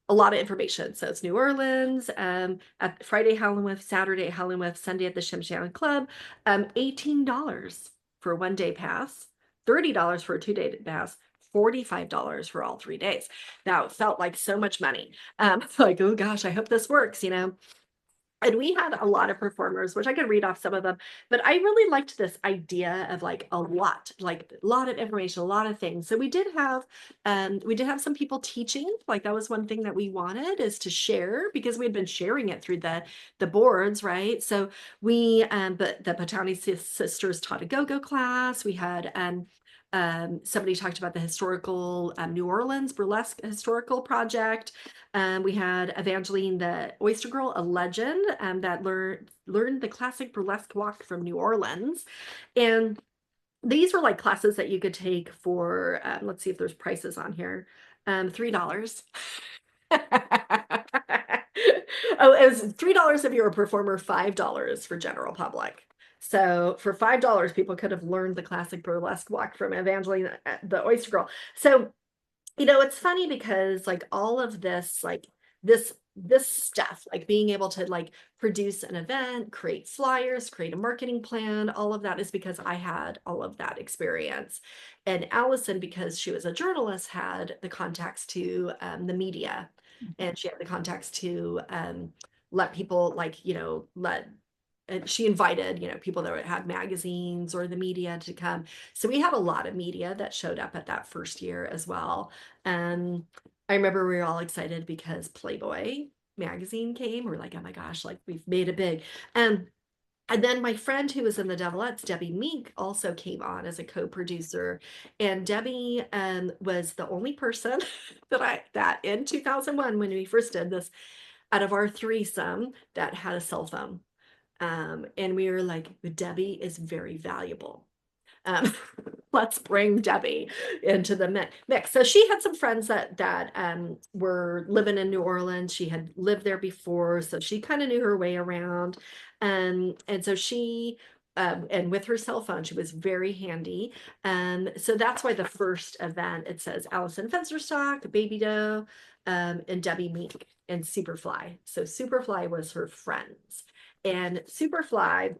a lot of information. So it's New Orleans, at Friday Howlin' With, Saturday Howlin' With, Sunday at the Shim Sham Club, $18 for a 1-day pass, $30 for a 2-day pass, $45 for all 3 days. That felt like so much money. Like, oh gosh, I hope this works, And we had a lot of performers, which I could read off some of them, but I really liked this idea of like a lot of information, a lot of things. So we did have some people teaching, like that was one thing that we wanted is to share because we had been sharing it through the boards, right? So but the Patani sisters taught a go-go class. We had, somebody talked about the historical New Orleans burlesque historical project. We had Evangeline, the oyster girl, a legend, that learned the classic burlesque walk from New Orleans. And these were like classes that you could take for, let's see if there's prices on here, $3. Oh, it was $3 if you're a performer, $5 for general public. So for $5, people could have learned the classic burlesque walk from Evangeline, the oyster girl. So it's funny because like all of this, like this stuff, like being able to like produce an event, create flyers, create a marketing plan, all of that is because I had all of that experience. And Allison, because she was a journalist, had the contacts to the media, and she had the contacts to let people like, and she invited, people that had magazines or the media to come. So we had a lot of media that showed up at that first year as well. I remember we were all excited because Playboy magazine came. We're like, oh my gosh, like we've made it big. And then my friend who was in the Devil-Ettes, Debbie Meek, also came on as a co-producer. And Debbie was the only person that in 2001, when we first did this, out of our threesome that had a cell phone. And we were like, Debbie is very valuable. Um, let's bring Debbie into the mix. So she had some friends that were living in New Orleans. She had lived there before, so she kind of knew her way around. And so she and with her cell phone, she was very handy. So that's why the first event it says Allison Fensterstock, Baby Doe, and Debbie Meek and Superfly. So Superfly was her friends, and Superfly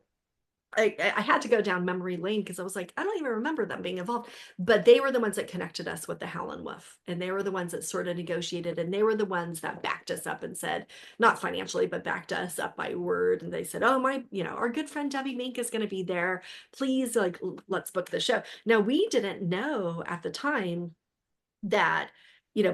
I had to go down memory lane because I was like, I don't even remember them being involved. But they were the ones that connected us with the Howlin' Wolf. And they were the ones that sort of negotiated. And they were the ones that backed us up and said, not financially, but backed us up by word. And they said, oh, our good friend Debbie Mink is going to be there. Please, like, let's book the show. Now, we didn't know at the time that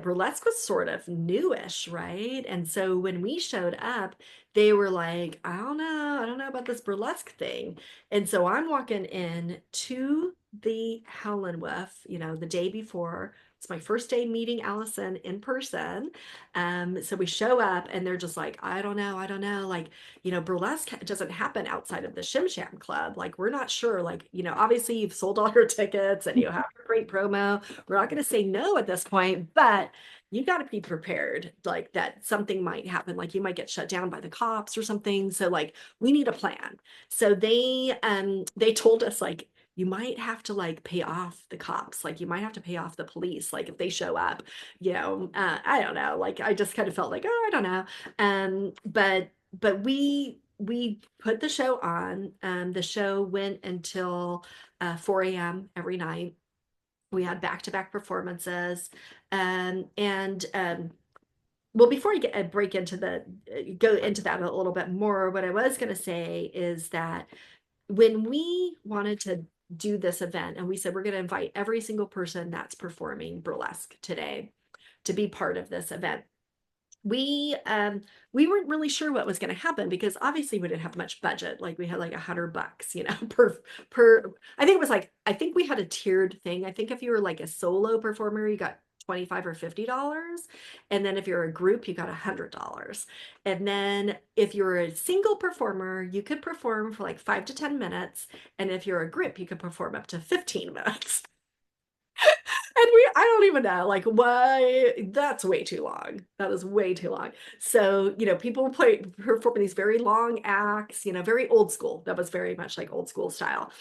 burlesque was sort of newish, right? And so when we showed up, they were like, I don't know about this burlesque thing. And so I'm walking in to the Howlin' Wolf, the day before. It's my first day meeting Allison in person. So we show up and they're just like, I don't know. Like, burlesque doesn't happen outside of the Shim Sham Club. Like, we're not sure. Like, obviously you've sold all your tickets and you have a great promo. We're not going to say no at this point, but you got to be prepared, like that something might happen, like you might get shut down by the cops or something. So like we need a plan. So they told us like you might have to like pay off the cops, like you might have to pay off the police, like if they show up, I don't know, like I just kind of felt like, oh, I don't know. But we put the show on. The show went until 4 a.m. every night. We had back-to-back performances. And well, before I break into go into that a little bit more, what I was going to say is that when we wanted to do this event and we said we're going to invite every single person that's performing burlesque today to be part of this event, we weren't really sure what was going to happen because obviously we didn't have much budget. Like we had like $100, per. I think we had a tiered thing. I think if you were like a solo performer, you got 25 or $50, and then if you're a group, you got $100. And then if you're a single performer, you could perform for like 5 to 10 minutes, and if you're a group, you could perform up to 15 minutes. And I don't even know, like, why that's way too long. That is way too long. So, people perform these very long acts, very old school. That was very much like old school style.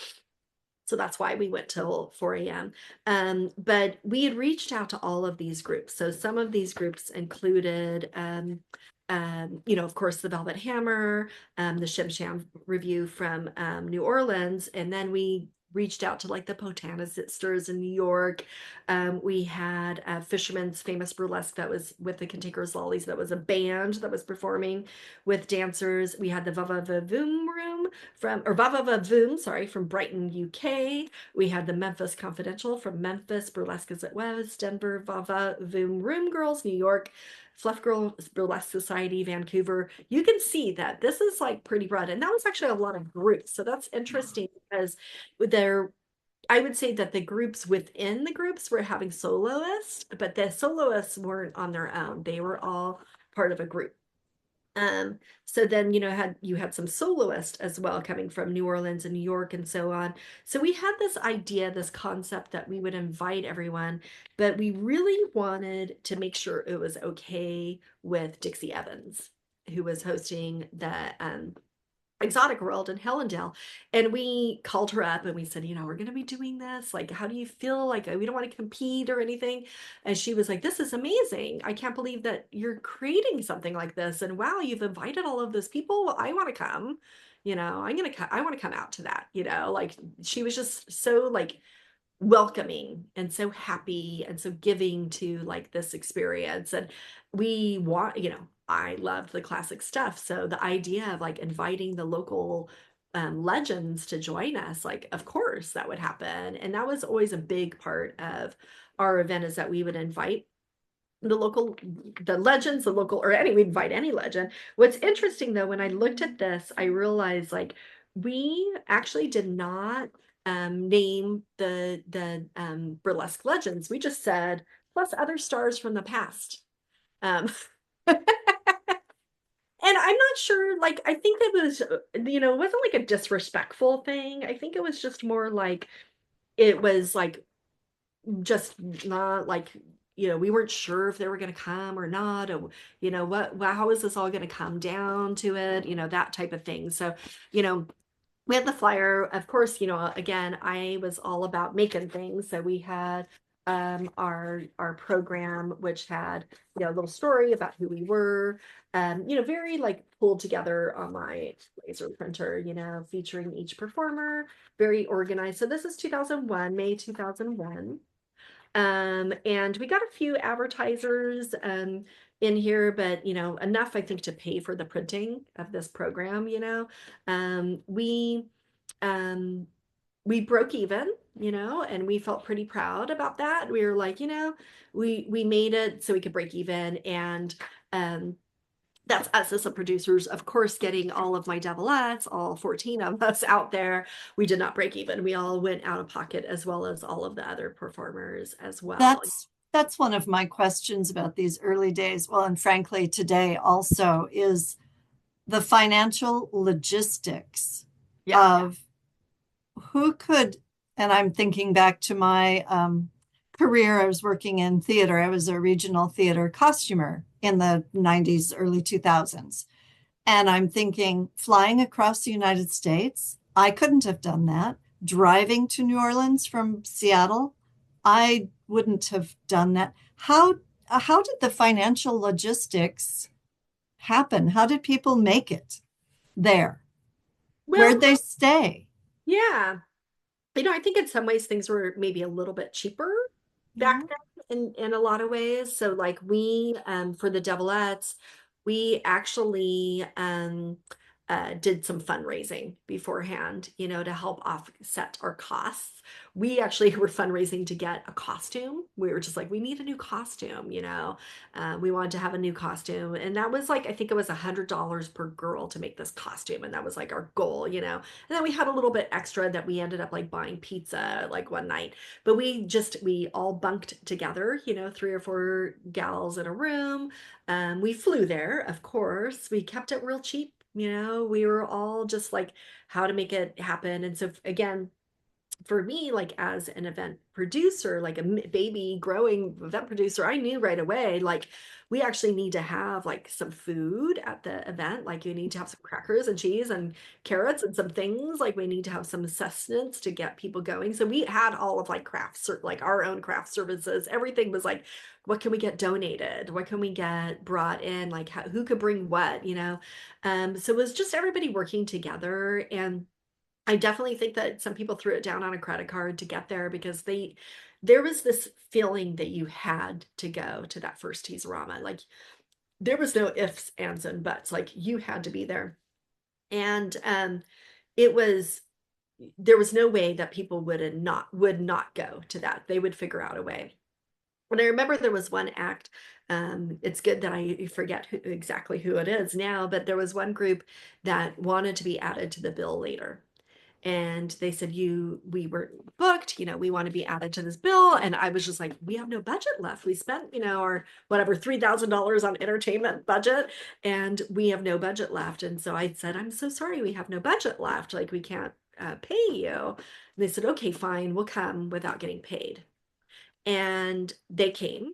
So that's why we went till 4 a.m. But we had reached out to all of these groups. So some of these groups included, of course, the Velvet Hammer, the Shim Sham Review from New Orleans. And then we reached out to like the Potana Sisters in New York. We had Fisherman's Famous Burlesque that was with the Cantankerous Lollies. That was a band that was performing with dancers. We had the Vava Vavoom Room Vava Vavoom, sorry, from Brighton, UK. We had the Memphis Confidential from Memphis, Burlesque as it was, Denver, Vava Voom Room Girls, New York, Fluff Girl Burlesque Society, Vancouver. You can see that this is like pretty broad. And that was actually a lot of groups. So that's interesting because I would say that the groups within the groups were having soloists, but the soloists weren't on their own. They were all part of a group. So then, you had some soloists as well coming from New Orleans and New York and so on. So we had this idea, this concept that we would invite everyone, but we really wanted to make sure it was okay with Dixie Evans, who was hosting the Exotic World in Hellendale. And we called her up and we said, we're going to be doing this. Like, how do you feel? Like, we don't want to compete or anything. And she was like, this is amazing. I can't believe that you're creating something like this. And wow, you've invited all of those people. Well, I want to come. I want to come out to that. Like she was just so like welcoming and so happy and so giving to like this experience. And we want, I loved the classic stuff. So the idea of like inviting the local legends to join us, like, of course that would happen. And that was always a big part of our event, is that we would invite the legends, we'd invite any legend. What's interesting though, when I looked at this, I realized like We actually did not name the burlesque legends. We just said plus other stars from the past. Um, and I'm not sure, like, I think it was, it wasn't like a disrespectful thing. I think it was just more like it was like just not like, we weren't sure if they were going to come or not, or, how is this all going to come down to it, that type of thing. So, you know, we had the flyer, of course, again, I was all about making things. So we had our program, which had, a little story about who we were, very like pulled together on my laser printer, featuring each performer, very organized. So this is 2001, May 2001. And we got a few advertisers in here, but enough I think to pay for the printing of this program, Um, we um we broke even, and we felt pretty proud about that. We were like, we made it so we could break even. And um that's us as the producers, of course, getting all of my Devil-Ettes, all 14 of us out there. We did not break even. We all went out of pocket, as well as all of the other performers as well. That's one of my questions about these early days. Well, and frankly, today also is the financial logistics Yeah. of who could, and I'm thinking back to my career. I was working in theater. I was a regional theater costumer in the 90s, early 2000s. And I'm thinking, flying across the United States, I couldn't have done that. Driving to New Orleans from Seattle, I wouldn't have done that. How did the financial logistics happen? How did people make it there? Well, Where'd they stay? yeah. I think in some ways things were maybe a little bit cheaper back Yeah. then in a lot of ways. So like we for the Devil-Ettes, we actually did some fundraising beforehand, to help offset our costs. We actually were fundraising to get a costume. We were just like, we need a new costume, we wanted to have a new costume. And that was like, I think it was $100 per girl to make this costume. And that was like our goal, And then we had a little bit extra that we ended up like buying pizza like one night. But we all bunked together, three or four gals in a room. We flew there, of course. We kept it real cheap. We were all just like how to make it happen. And so again, for me, like as an event producer, like a baby growing event producer, I knew right away, like we actually need to have like some food at the event. Like you need to have some crackers and cheese and carrots and some things. Like we need to have some sustenance to get people going. So we had all of like crafts, like our own craft services. Everything was like, what can we get donated? What can we get brought in? Like who could bring what, So it was just everybody working together. And I definitely think that some people threw it down on a credit card to get there because there was this feeling that you had to go to that first Tease-O-Rama. Like there was no ifs, ands, and buts. Like you had to be there. And it was there was no way that people would not go to that. They would figure out a way. And I remember there was one act. It's good that I forget exactly who it is now, but there was one group that wanted to be added to the bill later, and they said we were booked, we want to be added to this bill. And I was just like, we have no budget left. We spent, our whatever $3,000 on entertainment budget, and we have no budget left. And so I said, I'm so sorry, we have no budget left, like we can't pay you. And they said, okay, fine, we'll come without getting paid. And they came,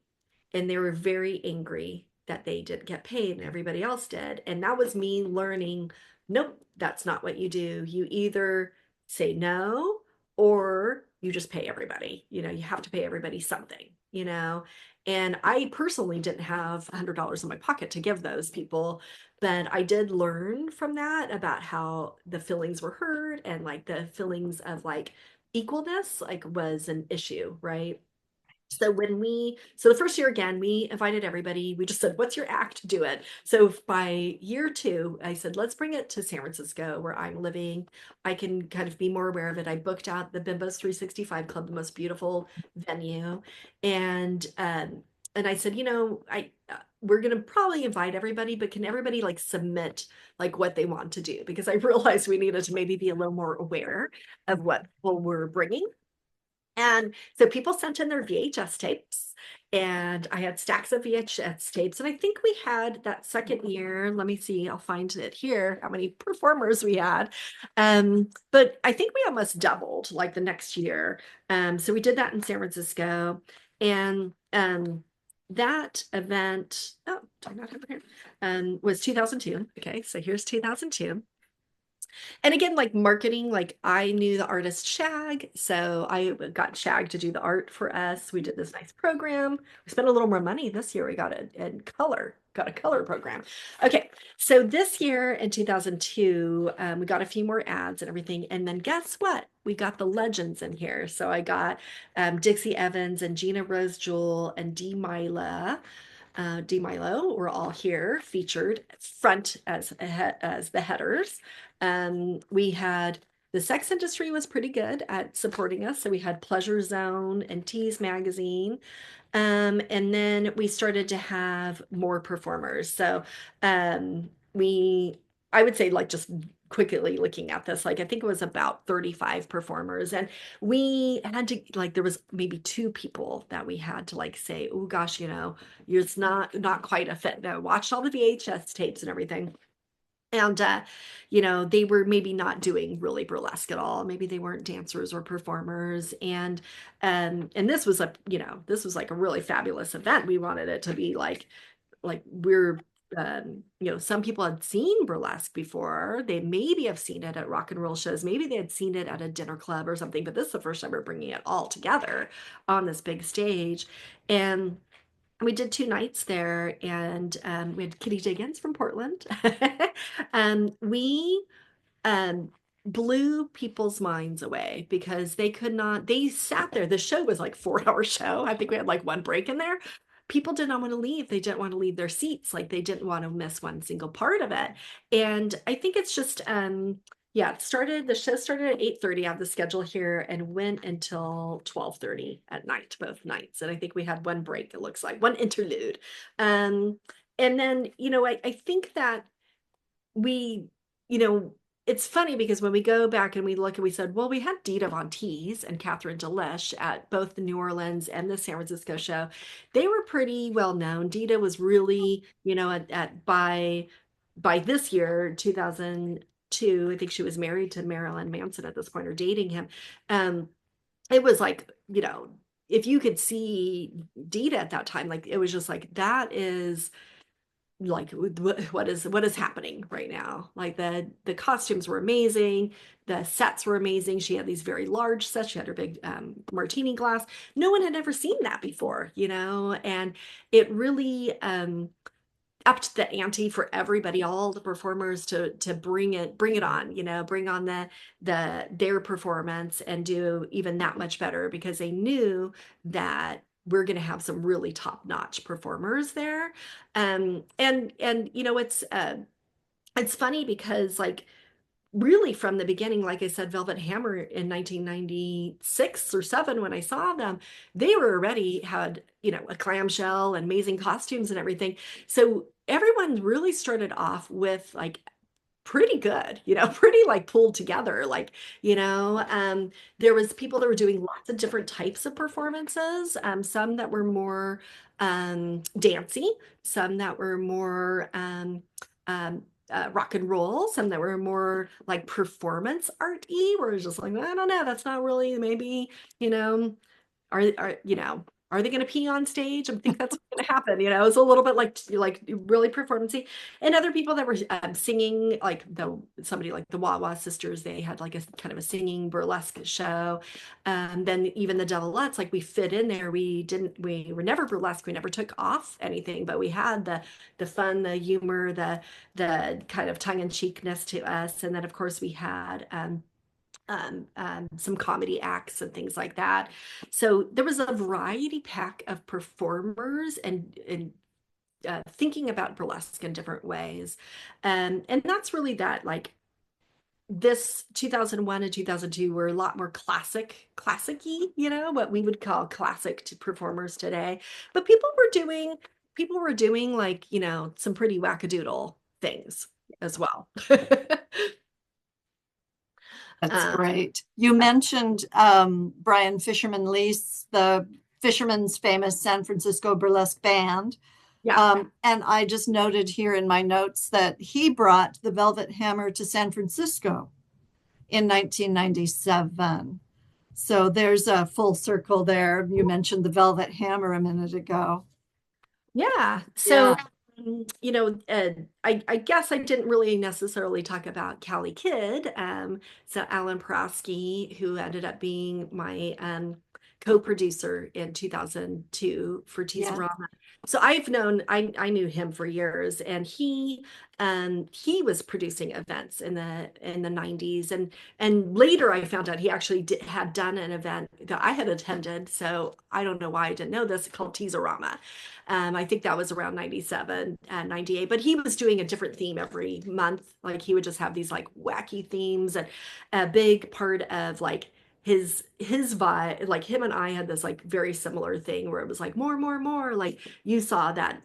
and they were very angry that they didn't get paid and everybody else did. And that was me learning, nope, that's not what you do. You either say no or you just pay everybody. You have to pay everybody something. And I personally didn't have $100 in my pocket to give those people, but I did learn from that about how the feelings were heard, and like the feelings of like equalness like was an issue, right? So the first year again, we invited everybody. We just said, what's your act? Do it. So by year two, I said, let's bring it to San Francisco where I'm living. I can kind of be more aware of it. I booked out the Bimbos 365 Club, the most beautiful venue. And I said, we're going to probably invite everybody, but can everybody like submit like what they want to do? Because I realized we needed to maybe be a little more aware of what people were bringing. And so people sent in their VHS tapes, and I had stacks of VHS tapes. And I think we had that second year, let me see, I'll find it here, how many performers we had. But I think we almost doubled like the next year. So we did that in San Francisco. And that event, oh, do I not have it here? Was 2002. Okay, so here's 2002. And again, like marketing, like I knew the artist Shag, so I got Shag to do the art for us. We did this nice program. We spent a little more money this year. We got got a color program. Okay, so this year in 2002, we got a few more ads and everything. And then guess what? We got the legends in here. So I got Dixie Evans and Gina Rose Jewell and Dee Milo were all here featured front as the headers. We had the sex industry was pretty good at supporting us. So we had Pleasure Zone and Tease Magazine. And then we started to have more performers. So we, I would say, like just quickly looking at this, like I think it was about 35 performers. And we had to, like, there was maybe two people that we had to like say, oh gosh, it's not quite a fit. I watched all the VHS tapes and everything. And they were maybe not doing really burlesque at all. Maybe they weren't dancers or performers. And this was like a really fabulous event. We wanted it to be like we're some people had seen burlesque before. They maybe have seen it at rock and roll shows. Maybe they had seen it at a dinner club or something, but this is the first time we're bringing it all together on this big stage. And we did 2 nights there, and we had Kitty Diggins from Portland. We um, blew people's minds away because they sat there. The show was like 4 hour show. I think we had like one break in there. People did not want to leave. They didn't want to leave their seats. Like they didn't want to miss one single part of it. And I think it's just, yeah, the show started at 8:30 on the schedule here and went until 12:30 at night, both nights. And I think we had one break, it looks like, one interlude. And then, I think that we, you know, it's funny because when we go back and we look and we said, well, we had Dita Von Teese and Catherine Delish at both the New Orleans and the San Francisco show. They were pretty well known. Dita was really, by this year, 2002, I think she was married to Marilyn Manson at this point or dating him. It was like, if you could see Dita at that time, like it was just like that is like what is happening right now. Like the costumes were amazing, the sets were amazing. She had these very large sets. She had her big martini glass. No one had ever seen that before, and it really upped the ante for everybody, all the performers to bring it on, bring on their performance and do even that much better because they knew that we're going to have some really top-notch performers there. And it's funny because like really from the beginning, like I said, Velvet Hammer in 1996 or 7, when I saw them, they were already had, a clamshell and amazing costumes and everything. So everyone really started off with like pretty good, pretty like pulled together. Like, there was people that were doing lots of different types of performances, some that were more dancey, some that were more rock and roll, some that were more like performance art-y, where it's just like, I don't know, that's not really maybe, are they going to pee on stage? I think that's going to happen. It's a little bit like really performancey. And other people that were singing, like somebody like the Wawa sisters, they had like a kind of a singing burlesque show. Then even the Devil-Ettes, like we fit in there. We were never burlesque. We never took off anything, but we had the fun, the humor, the kind of tongue-in-cheekness to us. And then of course we had some comedy acts and things like that. So there was a variety pack of performers and thinking about burlesque in different ways. And that's really that, like this 2001 and 2002 were a lot more classic-y, what we would call classic to performers today. But people were doing people were doing like, some pretty wackadoodle things as well. That's Um, great. You mentioned Brian Fisherman Lease, the Fisherman's famous San Francisco burlesque band. yeah. And I just noted here in my notes that he brought the Velvet Hammer to San Francisco in 1997. So there's a full circle there. You mentioned the Velvet Hammer a minute ago. Yeah. So, Yeah. I guess I didn't really necessarily talk about Cali Kidd. So Alan Prosky, who ended up being my co-producer in 2002 for Yes. Tease-O-Rama. So I knew him for years, and he was producing events in the 90s, and later I found out he actually had done an event that I had attended. So I don't know why I didn't know this, called Tease-O-Rama. I think that was around 97 and 98, but he was doing a different theme every month. Like he would just have these like wacky themes, and a big part of like his vibe, like him and I had this like very similar thing where it was like more, like you saw that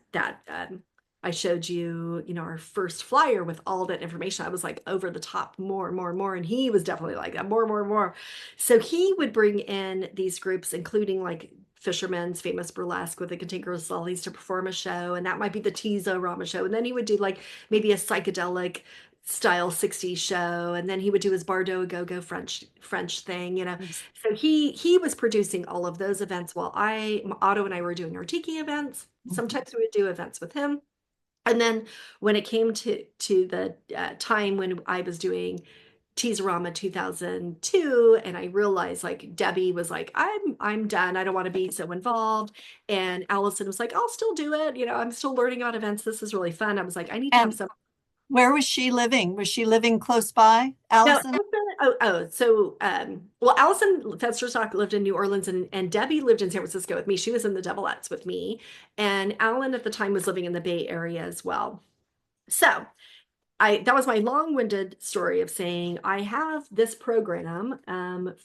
I showed you, our first flyer with all that information. I was like over the top, more, and he was definitely like that, more. So he would bring in these groups, including like Fisherman's Famous Burlesque with the Cantankerous Lollies, to perform a show, and that might be the Tease-O-Rama show. And then he would do like maybe a psychedelic style 60s show, and then he would do his Bardo Go-Go French thing. So he was producing all of those events while Otto and I were doing our tiki events. Sometimes we would do events with him. And then when it came to the time when I was doing Tease-O-Rama 2002, and I realized like Debbie was like, I'm done. I don't want to be so involved. And Allison was like, I'll still do it. I'm still learning about events. This is really fun. I was like, I need to have And some. where was she living? Was she living close by, No, Allison? so well, Allison Festerstock lived in New Orleans, and Debbie lived in San Francisco with me. She was in the Devil-Ettes with me, and Alan at the time was living in the Bay Area as well. So that was my long-winded story of saying I have this program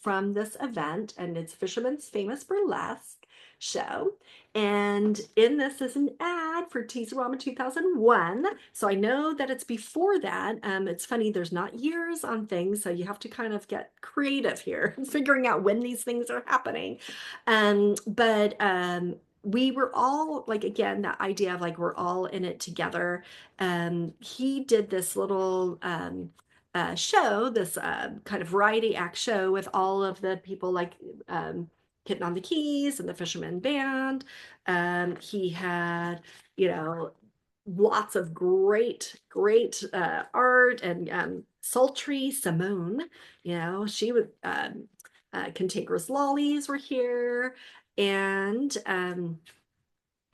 from this event, and it's Fisherman's Famous Burlesque show. And in this is an ad for Tease-O-Rama 2001. So I know that it's before that. It's funny, there's not years on things, so you have to kind of get creative here, figuring out when these things are happening. But we were all like, again, that idea of like we're all in it together. He did this little show, this kind of variety act show with all of the people like Kitten on the Keys and the Fisherman Band. He had, you know, lots of great art, and sultry Simone, she would Cantankerous Lollies were here, and I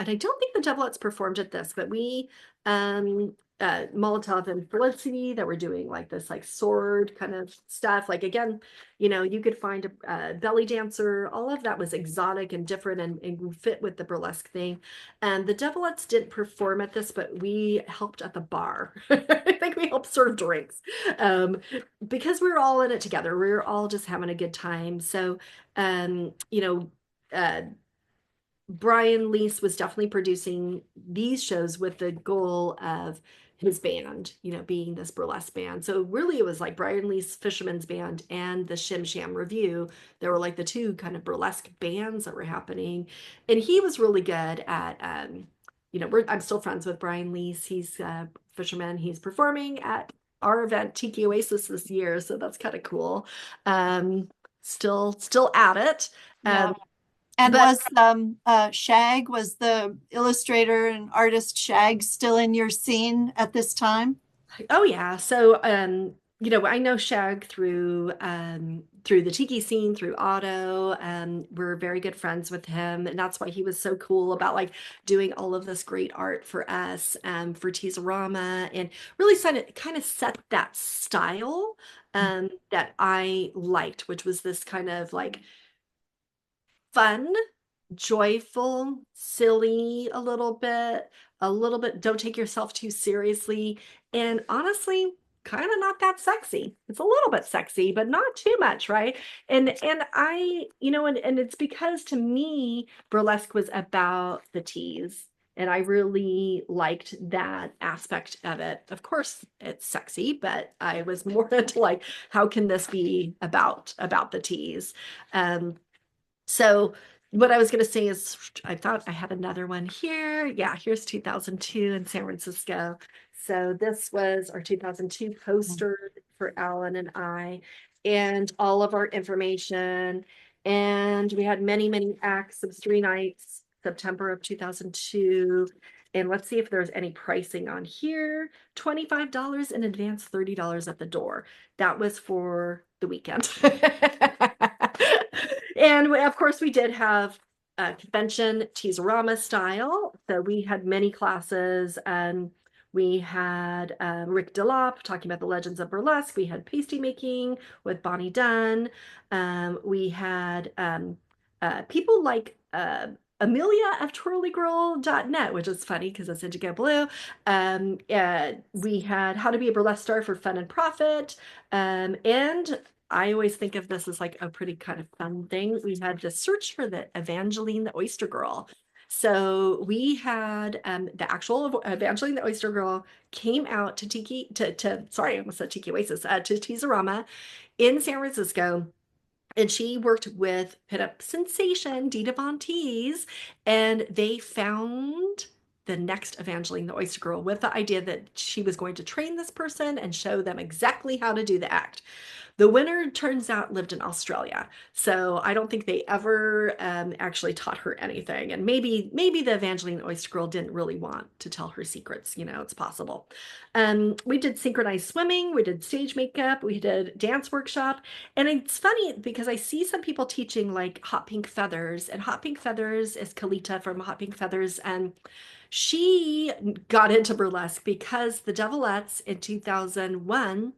don't think the Devil-Ettes performed at this, but we Molotov and Felicity that were doing like this like sword kind of stuff. Like again, you could find a belly dancer. All of that was exotic and different, and fit with the burlesque thing. And the Devil-Ettes didn't perform at this, but we helped at the bar. I think we helped serve drinks, because we were all in it together. We were all just having a good time. So, um, you know. Uh, Brian Lease was definitely producing these shows with the goal of his band, being this burlesque band. So really it was like Brian Lease Fisherman's Band and the Shim Sham Review. There were like the two kind of burlesque bands that were happening. And he was really good at, I'm still friends with Brian Lease. He's a fisherman. He's performing at our event, Tiki Oasis, this year. So that's kind of cool. Still at it. Yeah. Um, And but was Shag, was the illustrator and artist Shag still in your scene at this time? Oh yeah. So I know Shag through the tiki scene, through Otto. We're very good friends with him, and that's why he was so cool about like doing all of this great art for us, for Tease-O-Rama, and really kind of set that style that I liked, which was this kind of like fun, joyful, silly, a little bit, don't take yourself too seriously, and honestly, kind of not that sexy. It's a little bit sexy, but not too much, right? And I, and it's because to me, burlesque was about the tease. And I really liked that aspect of it. Of course, it's sexy, but I was more into like, how can this be about the tease? Um, so what I was going to say is, I thought I had another one here. Yeah, here's 2002 in San Francisco. So this was our 2002 poster for Alan and I, and all of our information. And we had many, many acts of 3 nights, September of 2002. And let's see if there's any pricing on here. $25 in advance, $30 at the door. That was for the weekend. And of course, we did have a convention, Tease-O-Rama style. So we had many classes, and we had Rick Delop talking about the legends of burlesque. We had pasty making with Bonnie Dunn. We had people like Amelia of twirlygirl.net, which is funny because it's Indigo Blue. We had How to Be a Burlesque Star for Fun and Profit. And I always think of this as like a pretty kind of fun thing. We had to search for the Evangeline the Oyster Girl. So we had the actual Evangeline the Oyster Girl came out to sorry, I almost said Tiki Oasis, to Tease-O-Rama in San Francisco. And she worked with pinup sensation Dita Von Teese, and they found the next Evangeline the Oyster Girl with the idea that she was going to train this person and show them exactly how to do the act. The winner, turns out, lived in Australia. So I don't think they ever actually taught her anything. And maybe the Evangeline Oyster Girl didn't really want to tell her secrets. It's possible. We did synchronized swimming. We did stage makeup. We did dance workshop. And it's funny because I see some people teaching like Hot Pink Feathers. And Hot Pink Feathers is Kalita from Hot Pink Feathers. And she got into burlesque because the Devil-Ettes in 2001,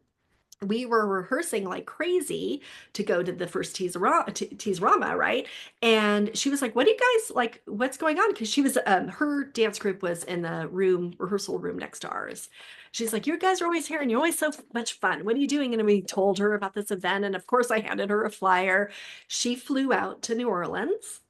we were rehearsing like crazy to go to the first Tease-O-Rama, right? And she was like, "What do you guys like? What's going on?" Because she was, her dance group was in the rehearsal room next to ours. She's like, "You guys are always here, and you're always so much fun. What are you doing?" And we told her about this event, and of course, I handed her a flyer. She flew out to New Orleans,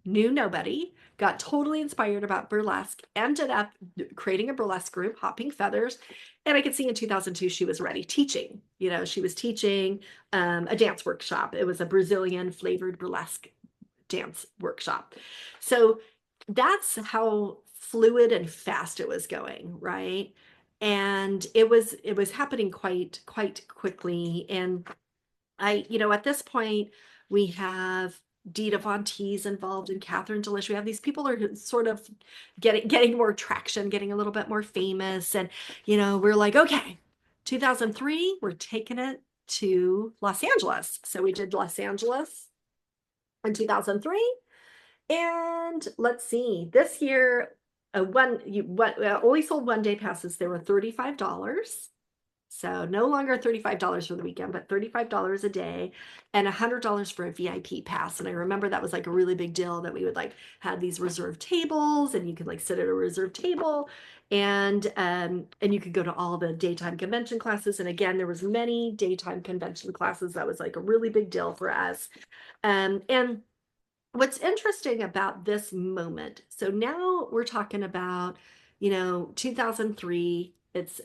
knew nobody, got totally inspired about burlesque, ended up creating a burlesque group, Hot Pink Feathers. And I could see in 2002 she was ready teaching. She was teaching a dance workshop. It was a Brazilian flavored burlesque dance workshop. So that's how fluid and fast it was going, right? And it was happening quite quickly. And at this point, we have Dita Von Teese involved in Catherine Delish. We have these people are sort of getting more traction, getting a little bit more famous. And, we're like, okay, 2003, we're taking it to Los Angeles. So we did Los Angeles in 2003. And let's see, this year, only sold one-day passes. They were $35. So no longer $35 for the weekend, but $35 a day and $100 for a VIP pass. And I remember that was like a really big deal that we would like have these reserved tables, and you could like sit at a reserved table, and you could go to all the daytime convention classes. And again, there was many daytime convention classes. That was like a really big deal for us. And what's interesting about this moment, so now we're talking about, 2003. It's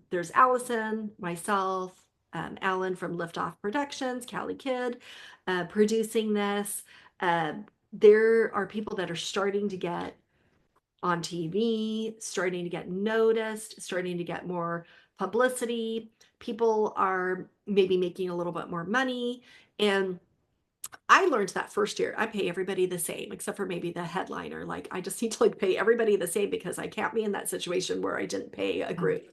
there's Allison, myself, Alan from Liftoff Productions, Callie Kidd, producing this. Uh, there are people that are starting to get on TV, starting to get noticed, starting to get more publicity. People are maybe making a little bit more money. And I learned that first year. I pay everybody the same, except for maybe the headliner. Like, I just need to like pay everybody the same because I can't be in that situation where I didn't pay a group.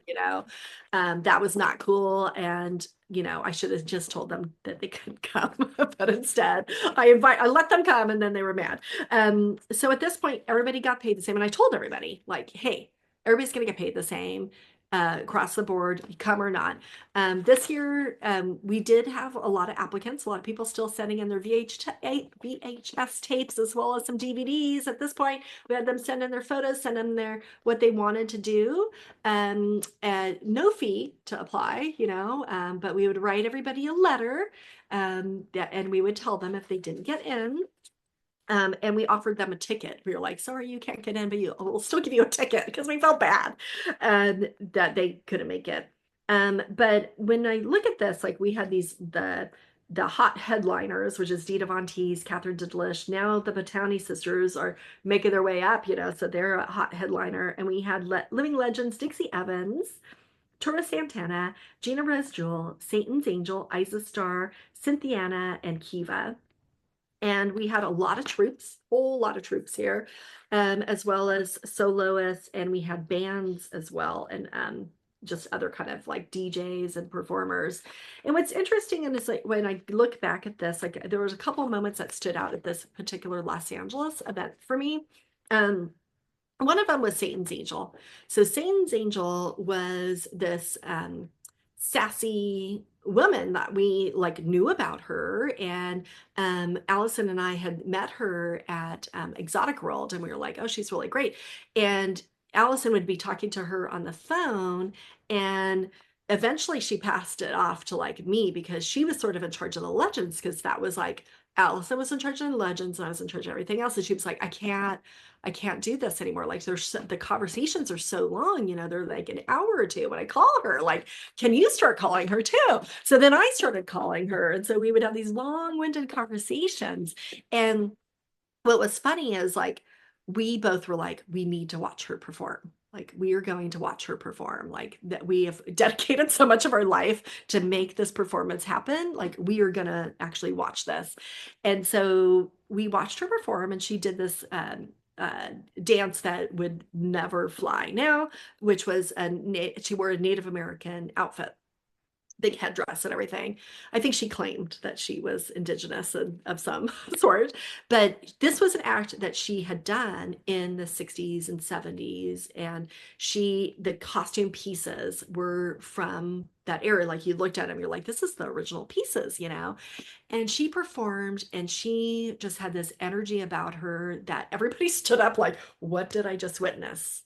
That was not cool. And, I should have just told them that they couldn't come, but instead I let them come, and then they were mad. So at this point, everybody got paid the same. And I told everybody like, hey, everybody's going to get paid the same. Across the board, come or not. This year, we did have a lot of applicants, a lot of people still sending in their VHS tapes as well as some DVDs. At this point, we had them send in their photos, send in what they wanted to do. No fee to apply, but we would write everybody a letter, and we would tell them if they didn't get in, And we offered them a ticket. We were like, sorry, you can't get in, but we'll still give you a ticket because we felt bad that they couldn't make it. But when I look at this, like we had the hot headliners, which is Dita Von Teese, Catherine Didlish. Now the Botani sisters are making their way up, so they're a hot headliner. And we had living legends Dixie Evans, Tora Santana, Gina Rose Jewell, Satan's Angel, Isa Starr, Cynthiana, and Kiva. And we had a lot of troops, whole lot of troops here, as well as soloists, and we had bands as well, and just other kind of like DJs and performers. And what's interesting is like when I look back at this, like there was a couple of moments that stood out at this particular Los Angeles event for me. One of them was Satan's Angel. So Satan's Angel was this sassy woman that we like knew about her, and Allison and I had met her at Exotic World, and we were like, oh, she's really great. And Allison would be talking to her on the phone, and eventually she passed it off to like me because she was sort of in charge of the legends, because that was like Allison was in charge of the legends and I was in charge of everything else. And she was like, I can't do this anymore. Like the conversations are so long, they're like an hour or two. When I call her, like, can you start calling her too? So then I started calling her. And so we would have these long-winded conversations. And what was funny is like, we both were like, we need to watch her perform. Like, we are going to watch her perform. Like, that we have dedicated so much of our life to make this performance happen. Like, we are going to actually watch this. And so we watched her perform, and she did this dance that would never fly now, which was she wore a Native American outfit, big headdress and everything. I think she claimed that she was indigenous of some sort, but this was an act that she had done in the 60s and 70s, and the costume pieces were from that era. Like, you looked at them, you're like, this is the original pieces, and she performed, and she just had this energy about her that everybody stood up like, what did I just witness?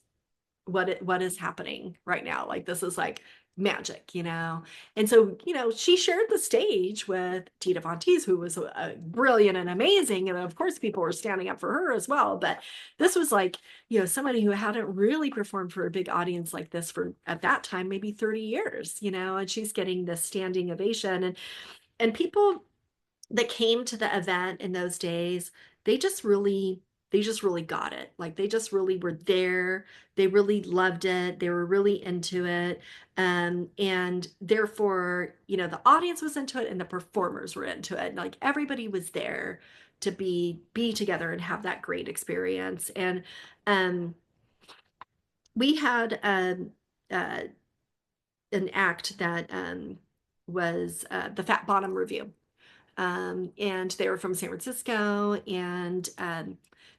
What is happening right now? Like, this is like magic. And so, she shared the stage with Tita Von Teese, who was brilliant and amazing. And of course, people were standing up for her as well. But this was like, somebody who hadn't really performed for a big audience like this for, at that time, maybe 30 years, and she's getting this standing ovation. And people that came to the event in those days, they just really got it. Like, they just really were there. They really loved it. They were really into it. And therefore, the audience was into it and the performers were into it. Like, everybody was there to be together and have that great experience. And um we had uh an act that was the Fat Bottom Review. And they were from San Francisco, and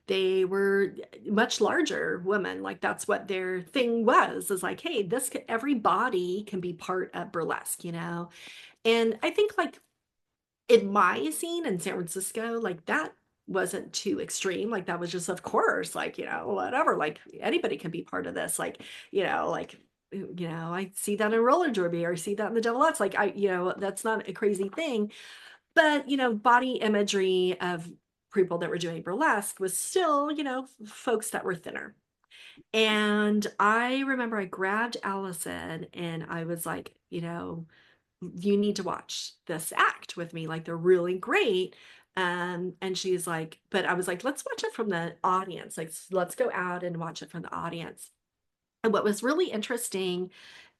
they were much larger women. Like, that's what their thing was, is like, hey, everybody can be part of burlesque. And I think, like, in my scene in San Francisco, like, that wasn't too extreme. Like, that was just, of course, like, whatever, like, anybody can be part of this. Like, like, I see that in roller derby, or I see that in the Devil-Ettes. Like, that's not a crazy thing. But, body imagery of people that were doing burlesque was still, folks that were thinner. And I remember I grabbed Allison and I was like, you need to watch this act with me. Like, they're really great. And she's like, but I was like, let's watch it from the audience. Like, let's go out and watch it from the audience. And what was really interesting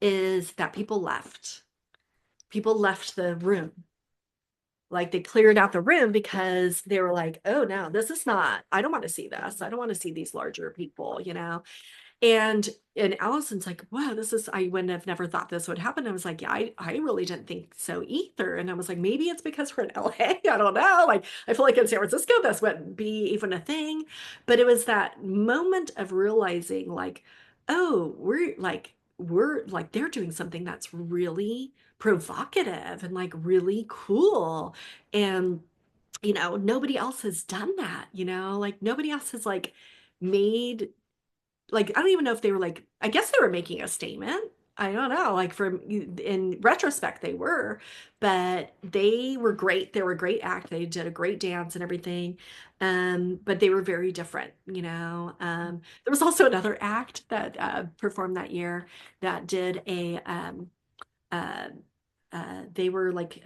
is that people left. People left the room. Like, they cleared out the room because they were like, oh no, I don't want to see this. I don't want to see these larger people. And Allison's like, wow, I wouldn't have never thought this would happen. I was like, yeah, I really didn't think so either. And I was like, maybe it's because we're in LA. I don't know. Like, I feel like in San Francisco, this wouldn't be even a thing. But it was that moment of realizing, like, oh, we're like, they're doing something that's really provocative and like really cool. And, nobody else has done that, like, nobody else has like made, like, I don't even know if they were like, I guess they were making a statement, I don't know, like from in retrospect, they were, but they were great. They were a great act. They did a great dance and everything. But they were very different, you know. There was also another act that performed that year that did a uh, they were like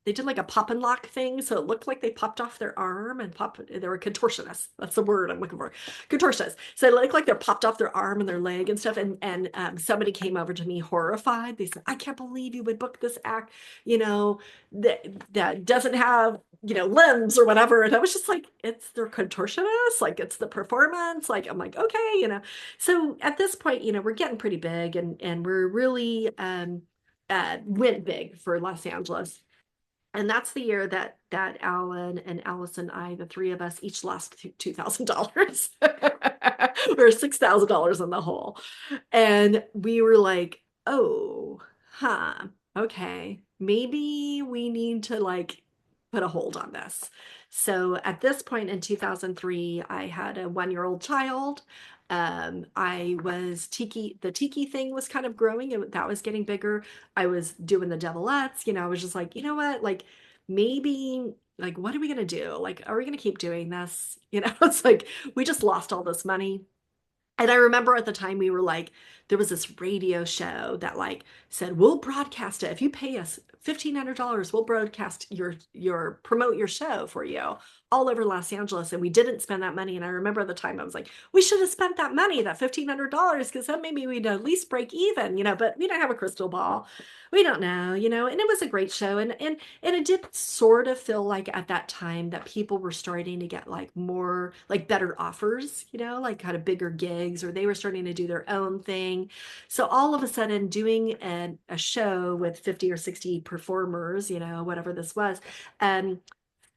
they did like a pop and lock thing, so it looked like they popped off their arm and pop. They were contortionists. That's the word I'm looking for. Contortionists. So it looked like they're popped off their arm and their leg and stuff. And somebody came over to me horrified. They said, "I can't believe you would book this act, you know, that doesn't have." Limbs or whatever. And I was just like, it's their contortionists, like it's the performance. Like, I'm like, okay. So at this point, we're getting pretty big and we're really went big for Los Angeles. And that's the year that Alan and Allison, the three of us, each lost $2,000 or $6,000 in the hole. And we were like, oh, huh, okay, maybe we need to like put a hold on this. So at this point in 2003, I had a 1-year-old child. The tiki thing was kind of growing, and that was getting bigger. I was doing the Devil-Ettes, I was just like, you know what, like maybe, like, what are we gonna do? Like, are we gonna keep doing this? It's like we just lost all this money. And I remember at the time we were like, there was this radio show that like said, we'll broadcast it. If you pay us $1,500, we'll broadcast your promote your show for you all over Los Angeles. And we didn't spend that money. And I remember at the time I was like, we should have spent that money, that $1,500, because then maybe we'd at least break even, but we don't have a crystal ball. We don't know, and it was a great show. And it did sort of feel like at that time that people were starting to get like more like better offers, like kind of bigger gigs, or they were starting to do their own thing. So all of a sudden doing a show with 50 or 60 performers, whatever this was,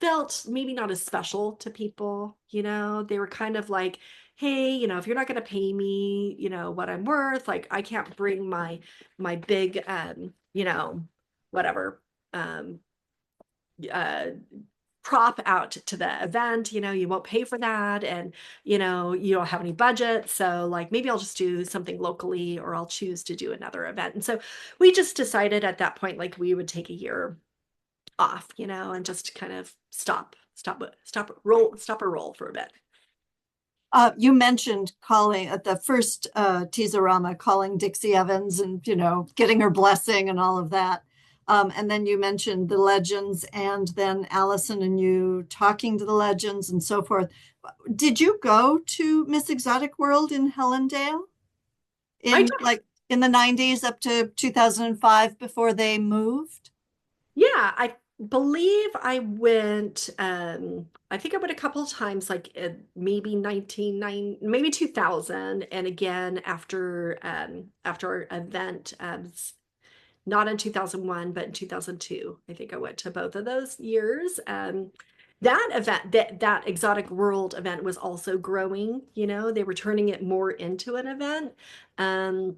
felt maybe not as special to people. They were kind of like, hey, if you're not going to pay me, what I'm worth, like I can't bring my big whatever um uh prop out to the event, you won't pay for that, and you don't have any budget, so like maybe I'll just do something locally, or I'll choose to do another event. And so we just decided at that point like we would take a year off, and just kind of stop or roll for a bit. You mentioned calling at the first Tease-O-Rama, calling Dixie Evans and, getting her blessing and all of that. And then you mentioned the legends, and then Allison and you talking to the legends and so forth. Did you go to Miss Exotic World in Hellendale I in like in the 90s up to 2005 before they moved? Yeah, I believe I went, I think I went a couple of times, like maybe 1990, maybe 2000. And again, after our event, not in 2001, but in 2002. I think I went to both of those years. That event, that Exotic World event was also growing, they were turning it more into an event. Um,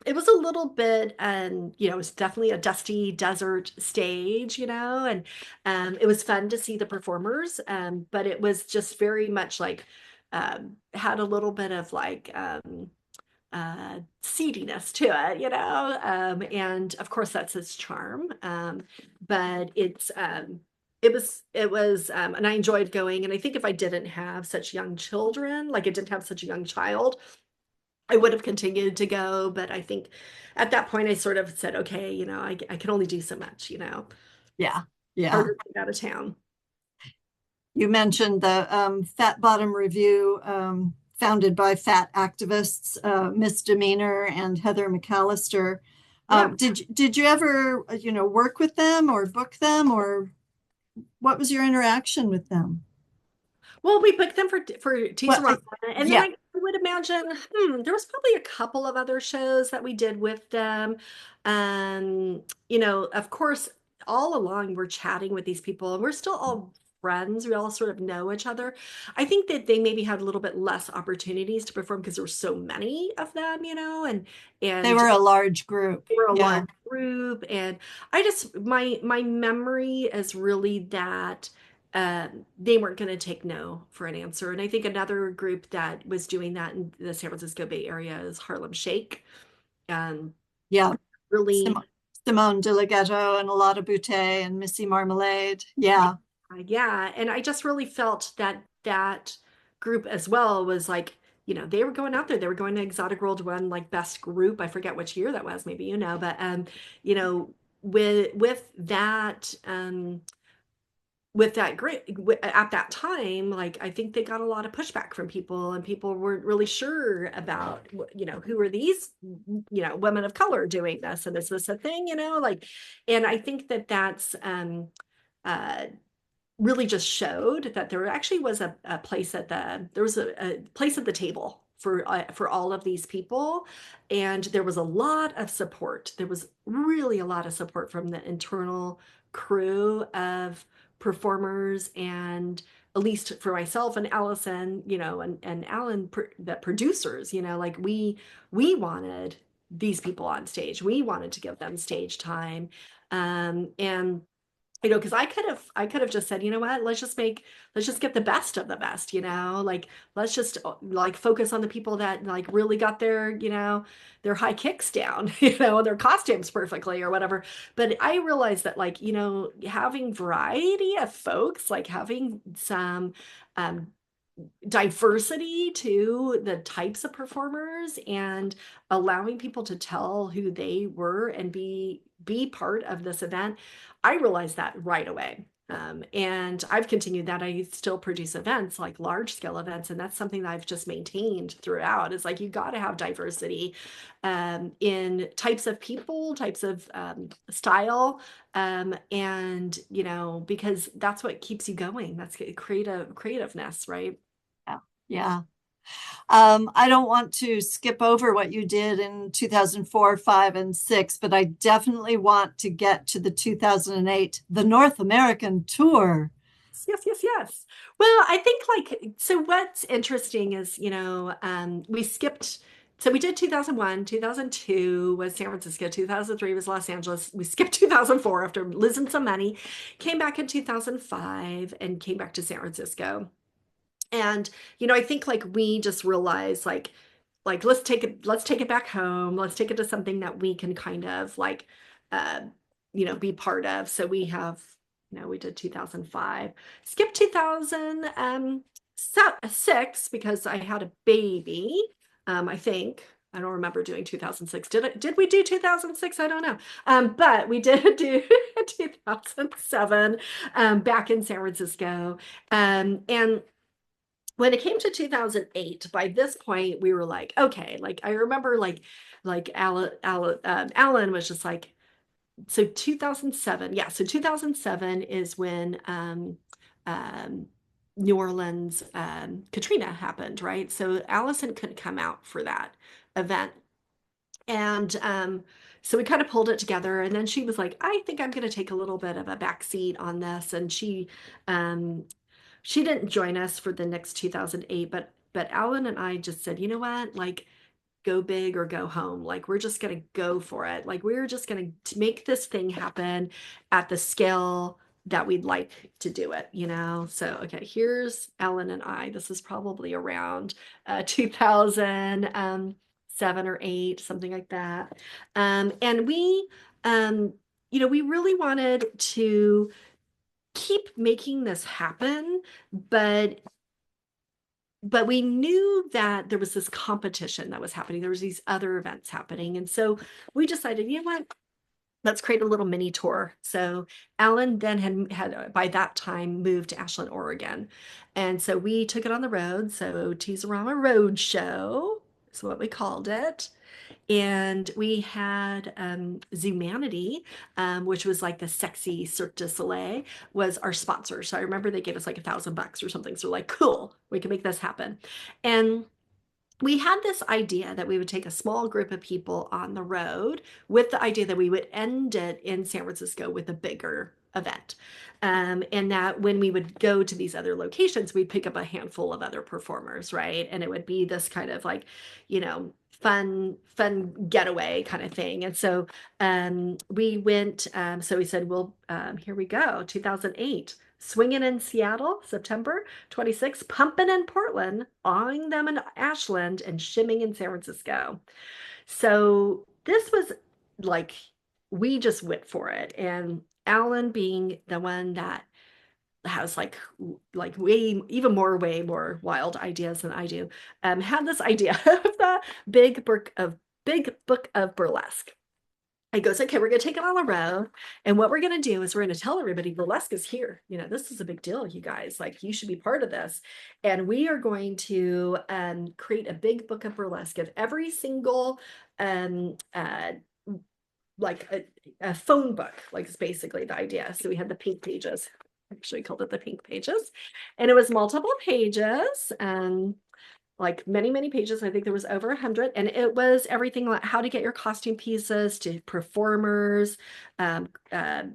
it was a little bit, it was definitely a dusty desert stage, and it was fun to see the performers, but it was just very much like had a little bit of like seediness to it, and of course that's its charm, but it was and I enjoyed going. And I think if I didn't have such young children, like it didn't have such a young child, I would have continued to go. But I think at that point I sort of said, okay, I can only do so much, Yeah, yeah. harder to get out of town. You mentioned the Fat Bottom Review, founded by fat activists, Miss Demeanor and Heather McAllister. Yeah. Did you ever, work with them or book them, or what was your interaction with them? Well, we booked them for Well, Tease-O-Rama, and then yeah, I would imagine, there was probably a couple of other shows that we did with them. Of course, all along we're chatting with these people, and we're still all friends. We all sort of know each other. I think that they maybe had a little bit less opportunities to perform because there were so many of them, they and were a large group. we were a Yeah, large group. And I just, my memory is really that they weren't going to take no for an answer. And I think another group that was doing that in the San Francisco Bay Area is Harlem Shake. Yeah. Really, Sim- Simone DeLeghetto and a lot of Boutte and Missy Marmalade. Yeah. yeah. And I just really felt that that group as well was like, they were going out there. They were going to Exotic World One, like best group. I forget which year that was, maybe but you know, with that great at that time, like I think they got a lot of pushback from people, and people weren't really sure about, who are these, women of color doing this, and is this a thing, like, and I think that that's uh really just showed that there actually was a place at there was a place at the table for all of these people, and there was a lot of support. There was really a lot of support from the internal crew of performers, and at least for myself and Allison, and Alan, the producers, like we wanted these people on stage. We wanted to give them stage time. And because I could have just said, you know what, let's just get the best of the best, like let's just like focus on the people that like really got their high kicks down, and their costumes perfectly or whatever. But I realized that, like, having variety of folks, like having some um diversity to the types of performers, and allowing people to tell who they were and be part of this event. I realized that right away. And I've continued that. I still produce events, like large scale events, and that's something that I've just maintained throughout. It's like you got to have diversity in types of people, types of style, and because that's what keeps you going. That's creativeness, right? Yeah. Yeah. I don't want to skip over what you did in 2004, 5, and 6, but I definitely want to get to the 2008, the North American tour. Yes, yes, yes. Well, I think, like, so what's interesting is, we skipped, so we did 2001, 2002 was San Francisco, 2003 was Los Angeles. We skipped 2004 after losing some money, came back in 2005 and came back to San Francisco. And, I think like we just realized, like let's take it back home. Let's take it to something that we can kind of like uh be part of. So we have, we did 2005, skip 2006 because I had a baby. I think I don't remember doing 2006. Did we do 2006? I don't know. But we did do 2007 back in San Francisco. And when it came to 2008, by this point we were like, okay, like I remember like Alan was just like, so 2007, yeah, so 2007 is when um New Orleans Katrina happened, right? So Allison couldn't come out for that event. And so we kind of pulled it together, and then she was like, I think I'm going to take a little bit of a back seat on this. And um she didn't join us for the next 2008, but Alan and I just said, you know what, like go big or go home. Like we're just gonna go for it. Like we're just gonna make this thing happen at the scale that we'd like to do it, So okay, here's Ellen and I. This is probably around 2007 or 8, something like that. And um, we really wanted to keep making this happen, but we knew that there was this competition that was happening. There was these other events happening. And so we decided, you know what? Let's create a little mini tour. So Alan then had by that time moved to Ashland, Oregon. And so we took it on the road. So Tease-O-Rama Road Show is what we called it. And we had Zumanity, which was like the sexy Cirque du Soleil, was our sponsor. So I remember they gave us like $1,000 or something. So we're like, cool, we can make this happen. And we had this idea that we would take a small group of people on the road, with the idea that we would end it in San Francisco with a bigger event. And that when we would go to these other locations, we'd pick up a handful of other performers, right? And it would be this kind of like, fun getaway kind of thing. And so we went, so we said, well, here we go, 2008. Swinging in Seattle, September 26th, pumping in Portland, awing them in Ashland, and shimming in San Francisco. So this was like we just went for it. And Alan being the one that has like way more wild ideas than I do, had this idea of the big book of burlesque. He goes, okay, we're going to take it on the road. And what we're going to do is we're going to tell everybody burlesque is here. You know, this is a big deal, you guys. Like, you should be part of this. And we are going to create a big book of burlesque of every single, um, uh, like a phone book, like, it's basically the idea. So we had the pink pages. Actually called it the pink pages. And it was multiple pages. Like many pages. I think there was over 100, and it was everything like how to get your costume pieces to performers,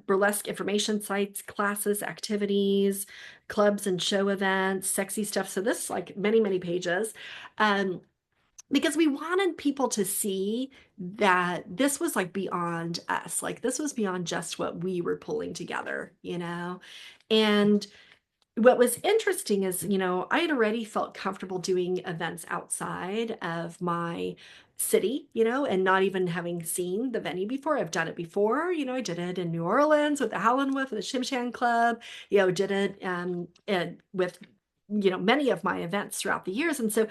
burlesque information sites, classes, activities, clubs and show events, sexy stuff. So this like many pages, because we wanted people to see that this was like beyond us, like this was beyond just what we were pulling together, you know. And what was interesting is, you know, I had already felt comfortable doing events outside of my city, you know, and not even having seen the venue before. I've done it before, you know, I did it in New Orleans with the Howlin' Wolf and the Shim Shan Club, you know, did it with, you know, many of my events throughout the years. And so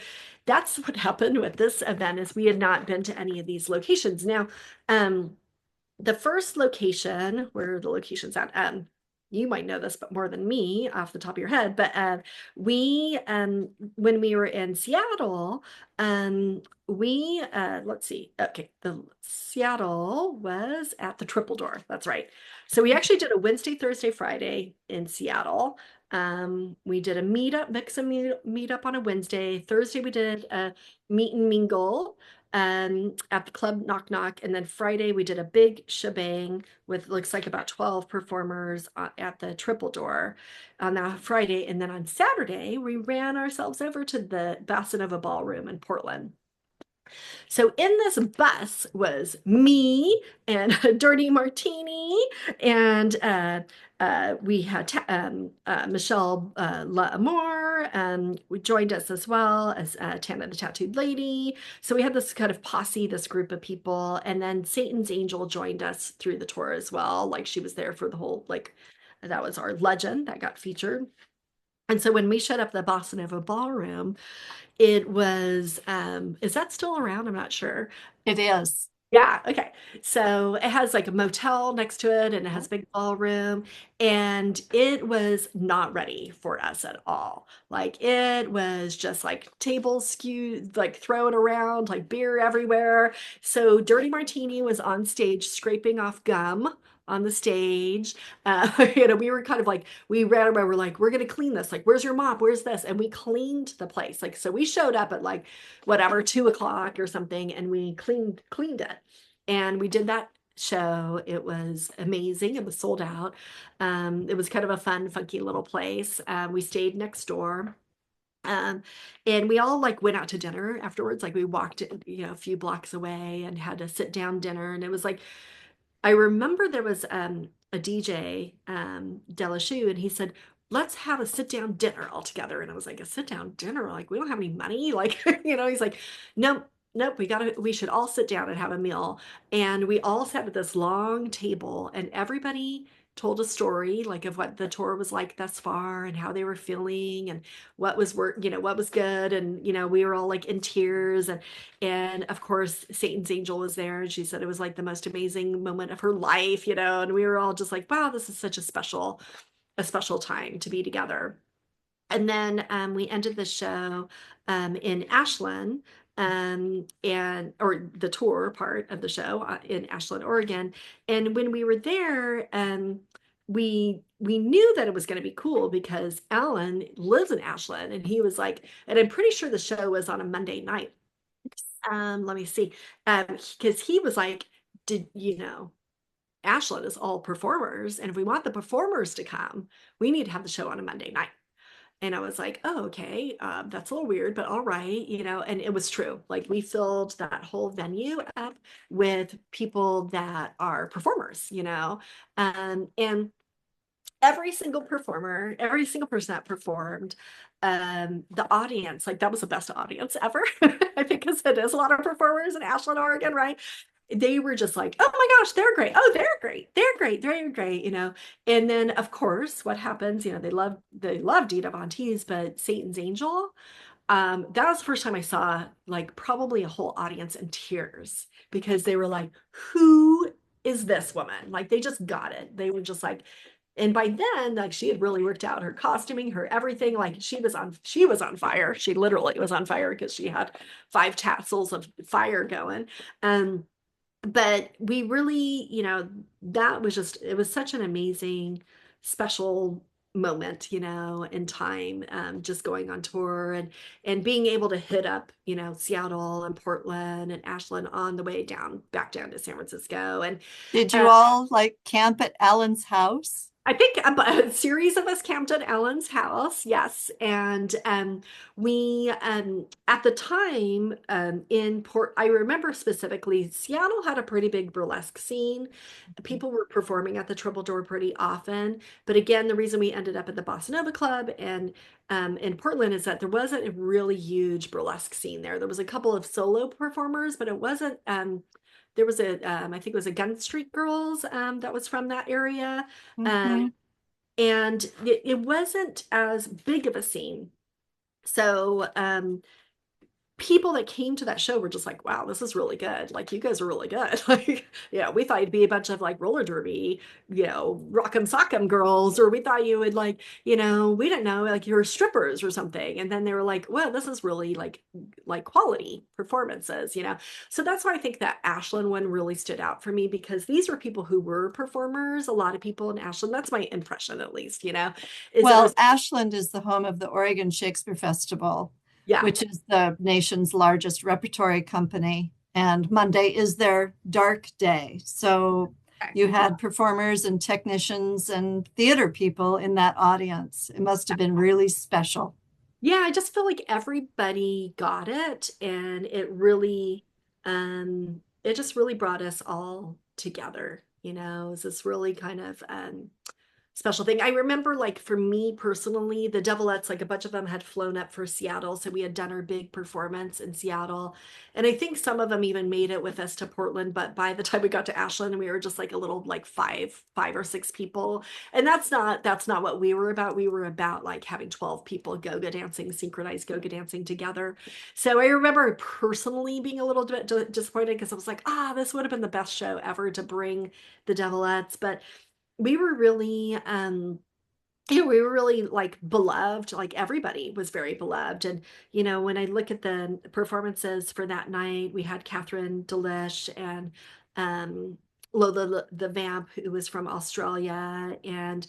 that's what happened with this event is we had not been to any of these locations. Now, the first location, where the location's at, you might know this, but more than me off the top of your head. But we, when we were in Seattle, we, let's see, okay, the Seattle was at the Triple Door. That's right. So we actually did a Wednesday, Thursday, Friday in Seattle. We did a meetup, mix and meetup on a Wednesday. Thursday, we did a meet and mingle at the club Knock Knock. And then Friday we did a big shebang with looks like about 12 performers at the Triple Door on that Friday. And then on Saturday, we ran ourselves over to the Bassanova Ballroom in Portland. So in this bus was me and a Dirty Martini, and we had Michelle L'Amour who joined us as well as Tana the Tattooed Lady. So we had this kind of posse, this group of people, and then Satan's Angel joined us through the tour as well. Like she was there for the whole, like that was our legend that got featured. And so when we showed up the Bossa Nova Ballroom, it was, is that still around? I'm not sure. It is. Yeah, okay. So it has like a motel next to it and it has a big ballroom, and it was not ready for us at all. Like it was just like tables skewed, like thrown around, like beer everywhere. So Dirty Martini was on stage scraping off gum on the stage. You know, we were kind of like, we ran around, we're like, we're gonna clean this. Like, where's your mop? Where's this? And we cleaned the place. Like, so we showed up at like whatever 2 o'clock or something, and we cleaned it, and we did that show. It was amazing. It was sold out. It was kind of a fun, funky little place. We stayed next door. Um, and we all like went out to dinner afterwards. Like we walked, you know, a few blocks away and had a sit down dinner. And it was like, I remember there was a DJ, Delashoe, and he said, let's have a sit down dinner all together. And I was like, a sit down dinner? Like, we don't have any money. Like, you know, he's like, nope, we should all sit down and have a meal. And we all sat at this long table, and everybody told a story like of what the tour was like thus far and how they were feeling and what was you know, what was good. And, you know, we were all like in tears, and of course, Satan's Angel was there, and she said it was like the most amazing moment of her life, you know, and we were all just like, wow, this is such a special time to be together. And then we ended the show in Ashland, and or the tour part of the show in Ashland, Oregon. And when we were there, we knew that it was going to be cool because Alan lives in Ashland, and he was like, and I'm pretty sure the show was on a Monday night. Let me see. Because he was like, did you know, Ashland is all performers, and if we want the performers to come, we need to have the show on a Monday night. And I was like, oh, okay, that's a little weird, but all right, you know. And it was true. Like we filled that whole venue up with people that are performers, you know. And every single performer, every single person that performed, the audience, like that was the best audience ever. I think because it is a lot of performers in Ashland, Oregon, right? they were just like, oh my gosh, they're great. Oh, they're great. They're great. They're great, you know. And then of course, what happens, you know, they love Dita Von Teese, but Satan's Angel, that was the first time I saw like probably a whole audience in tears because they were like, who is this woman? Like they just got it. They were just like, and by then, like she had really worked out her costuming, her everything. Like she was on fire. She literally was on fire because she had 5 tassels of fire going. Um, but we really, you know, that was just, it was such an amazing, special moment, you know, in time, just going on tour and being able to hit up, you know, Seattle and Portland and Ashland on the way down, back down to San Francisco. And Did you uh, all like camp at Alan's house? I think a series of us camped at Ellen's house, yes. And we, at the time, in Port, I remember specifically, Seattle had a pretty big burlesque scene. People were performing at the Triple Door pretty often. But again, the reason we ended up at the Bossa Nova Club and in Portland is that there wasn't a really huge burlesque scene there. There was a couple of solo performers, but it wasn't. There was I think it was a Gun Street Girls that was from that area. Um, Hmm. and it wasn't as big of a scene. So people that came to that show were just like, wow, this is really good. Like, you guys are really good. Like, yeah, we thought you'd be a bunch of like roller derby, you know, rock'em sock'em girls, or we thought you would like, you know, we didn't know, like you were strippers or something. And then they were like, well, this is really like quality performances, you know. So that's why I think that Ashland one really stood out for me because these were people who were performers. A lot of people in Ashland, that's my impression at least, you know, is it Well, was, Ashland is the home of the Oregon Shakespeare Festival, yeah. which is the nation's largest repertory company. And Monday is their dark day. So you had performers and technicians and theater people in that audience. It must have been really special. Yeah, I just feel like everybody got it and it just really brought us all together, you know. It's this really kind of special thing. I remember, like, for me personally, the Devil-Ettes, like a bunch of them had flown up for Seattle. So we had done our big performance in Seattle. And I think some of them even made it with us to Portland. But by the time we got to Ashland, we were just like a little like five or six people. And that's not what we were about. We were about like having 12 people go-go dancing, synchronized go-go dancing together. So I remember personally being a little bit disappointed because I was like, this would have been the best show ever to bring the Devil-Ettes. But we were really we were really like beloved, like everybody was very beloved. And you know, when I look at the performances for that night, we had Catherine Delish and um Lola the Vamp, who was from Australia, and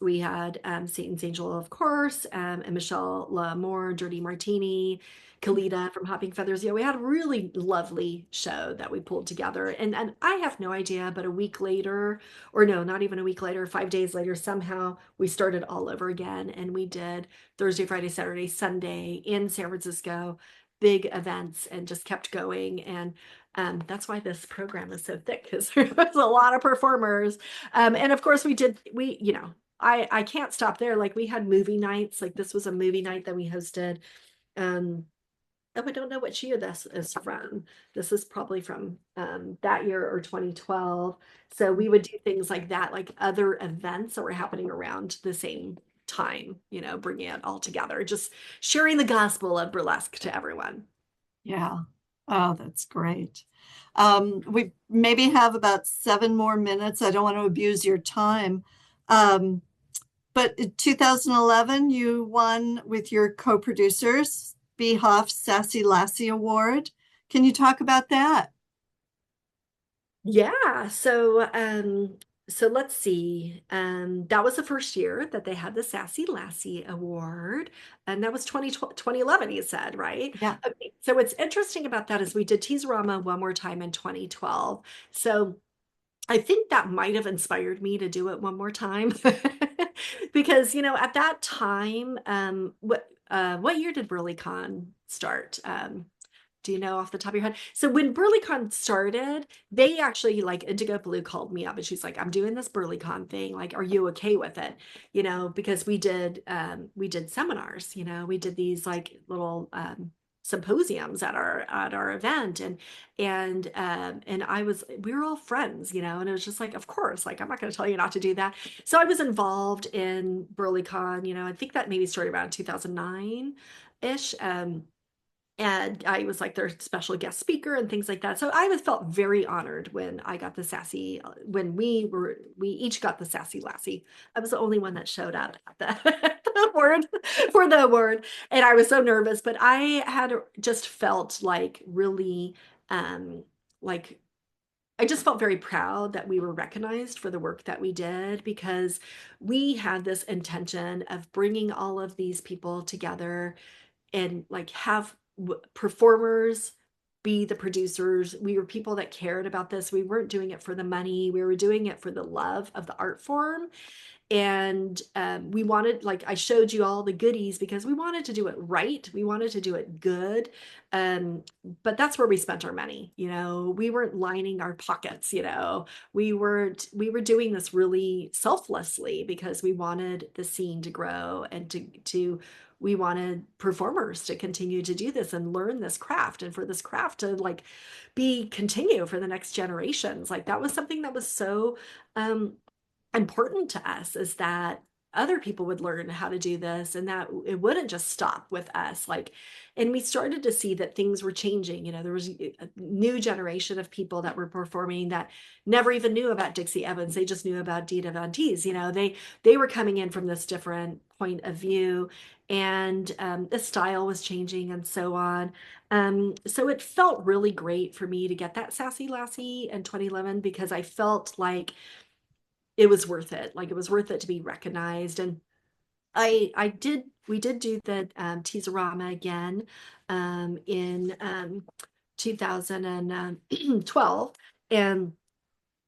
we had Satan's Angel, of course, and Michelle L'Amour, Dirty Martini, Kalita from Hopping Feathers. Yeah, we had a really lovely show that we pulled together. And I have no idea, but a week later, or no, not even a week later, 5 days later, somehow we started all over again. And we did Thursday, Friday, Saturday, Sunday in San Francisco, big events, and just kept going. And that's why this program is so thick because there was a lot of performers. And of course, you know, I can't stop there. Like, we had movie nights. Like, this was a movie night that we hosted. Um, Oh, I don't know what year this is from. This is probably from that year or 2012. So we would do things like that, like other events that were happening around the same time, you know, bringing it all together, just sharing the gospel of burlesque to everyone. Yeah. Oh, that's great. We maybe have about 7 more minutes. I don't want to abuse your time. Um, but in 2011, you won with your co-producers, B. Hoff's Sassy Lassy Award. Can you talk about that? Yeah, so let's see. That was the first year that they had the Sassy Lassie Award, and that was 2011, you said, right? Yeah. Okay, so what's interesting about that is we did Tease-O-Rama one more time in 2012. So I think that might have inspired me to do it one more time. Because, you know, at that time, what year did BurlyCon start? Do you know off the top of your head? So when BurlyCon started, they actually, like, Indigo Blue called me up and she's like, I'm doing this BurlyCon thing. Like, are you okay with it? You know, because we did seminars, you know, we did these like little symposiums at our event, and we were all friends, and it was just like, of course, like I'm not going to tell you not to do that. So I was involved in BurlyCon, I think that maybe started around 2009 ish. And I was like their special guest speaker and things like that. So I was felt very honored when I got the sassy, when we each got the Sassy Lassy. I was the only one that showed up at the award for the award. And I was so nervous, but I had just felt like really, like I just felt very proud that we were recognized for the work that we did, because we had this intention of bringing all of these people together and like have performers be the producers. We were people that cared about this. We weren't doing it for the money. We were doing it for the love of the art form. And we wanted, like I showed you all the goodies because we wanted to do it right. We wanted to do it good. Um, but that's where we spent our money. We weren't lining our pockets. We were doing this really selflessly because we wanted the scene to grow and to we wanted performers to continue to do this and learn this craft, and for this craft to like be continue for the next generations. Like that was something that was so important to us, is that other people would learn how to do this and that it wouldn't just stop with us. Like, and we started to see that things were changing. There was a new generation of people that were performing that never even knew about Dixie Evans. They just knew about Devil-Ettes. They were coming in from this different point of view, and the style was changing and so on. So it felt really great for me to get that Sassy Lassy in 2011, because I felt like it was worth it. Like it was worth it to be recognized. And we did do the Tease-O-Rama again in 2012. And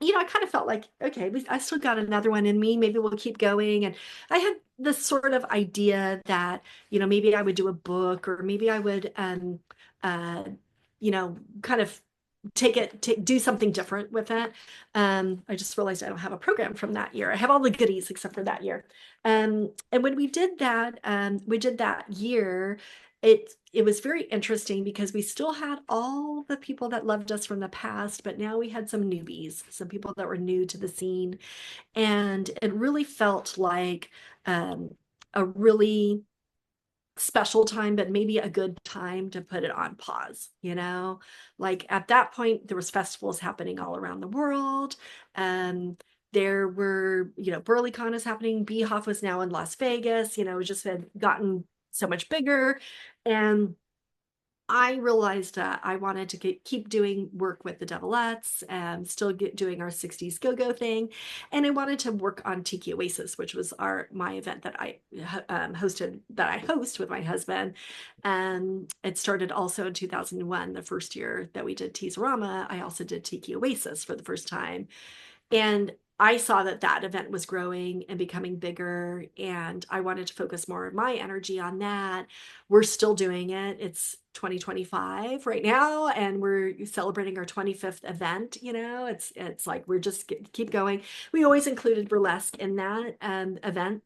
I kind of felt like, okay, I still got another one in me. Maybe we'll keep going. And I had this sort of idea that, maybe I would do a book, or maybe I would, uh, kind of do something different with it. I just realized I don't have a program from that year. I have all the goodies except for that year. And when we did that year, it was very interesting because we still had all the people that loved us from the past, but now we had some newbies, some people that were new to the scene. And it really felt like a really special time, but maybe a good time to put it on pause. Like at that point there was festivals happening all around the world. There were, BurlyCon is happening. Beehoff was now in Las Vegas. It just had gotten so much bigger. And I realized that I wanted to keep doing work with the Devil-Ettes, still doing our 60s go-go thing. And I wanted to work on Tiki Oasis, which was my event that I host with my husband. It started also in 2001, the first year that we did Tease-O-Rama. I also did Tiki Oasis for the first time. And I saw that event was growing and becoming bigger, and I wanted to focus more of my energy on that. We're still doing it. It's 2025 right now, and we're celebrating our 25th event. It's like we're just keep going. We always included burlesque in that event.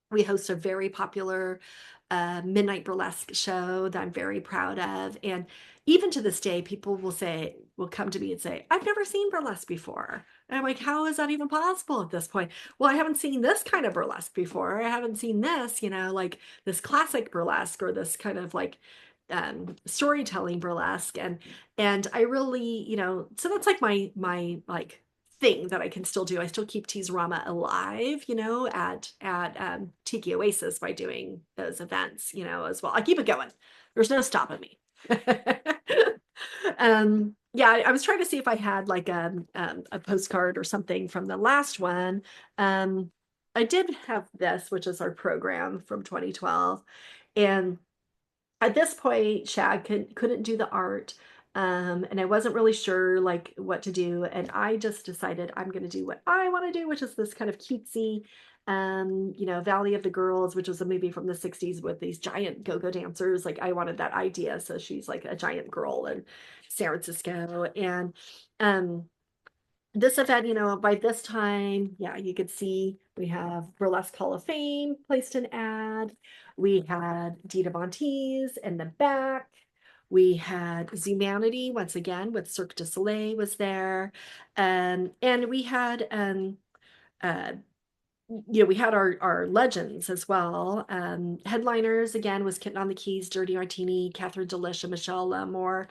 We host a very popular midnight burlesque show that I'm very proud of. And even to this day, people will come to me and say, I've never seen burlesque before. And I'm like, how is that even possible at this point? Well, I haven't seen this kind of burlesque before. I haven't seen this, like this classic burlesque, or this kind of like storytelling burlesque. And I really, so that's like my like thing that I can still do. I still keep Tease-O-Rama alive, at Tiki Oasis by doing those events, as well. I keep it going. There's no stopping me. Yeah, I was trying to see if I had like a postcard or something from the last one. I did have this, which is our program from 2012. And at this point, Shag couldn't do the art. And I wasn't really sure like what to do. And I just decided I'm going to do what I want to do, which is this kind of cutesy, Valley of the Girls, which was a movie from the 60s with these giant go-go dancers. Like I wanted that idea. So she's like a giant girl in San Francisco. And this event, by this time, yeah, you could see we have Burlesque Hall of Fame placed an ad. We had Dita Von Teese in the back. We had Zumanity once again with Cirque du Soleil was there. And we had uh, we had our legends as well. Headliners again was Kitten on the Keys, Dirty Martini, Catherine Delish, and Michelle Lamore.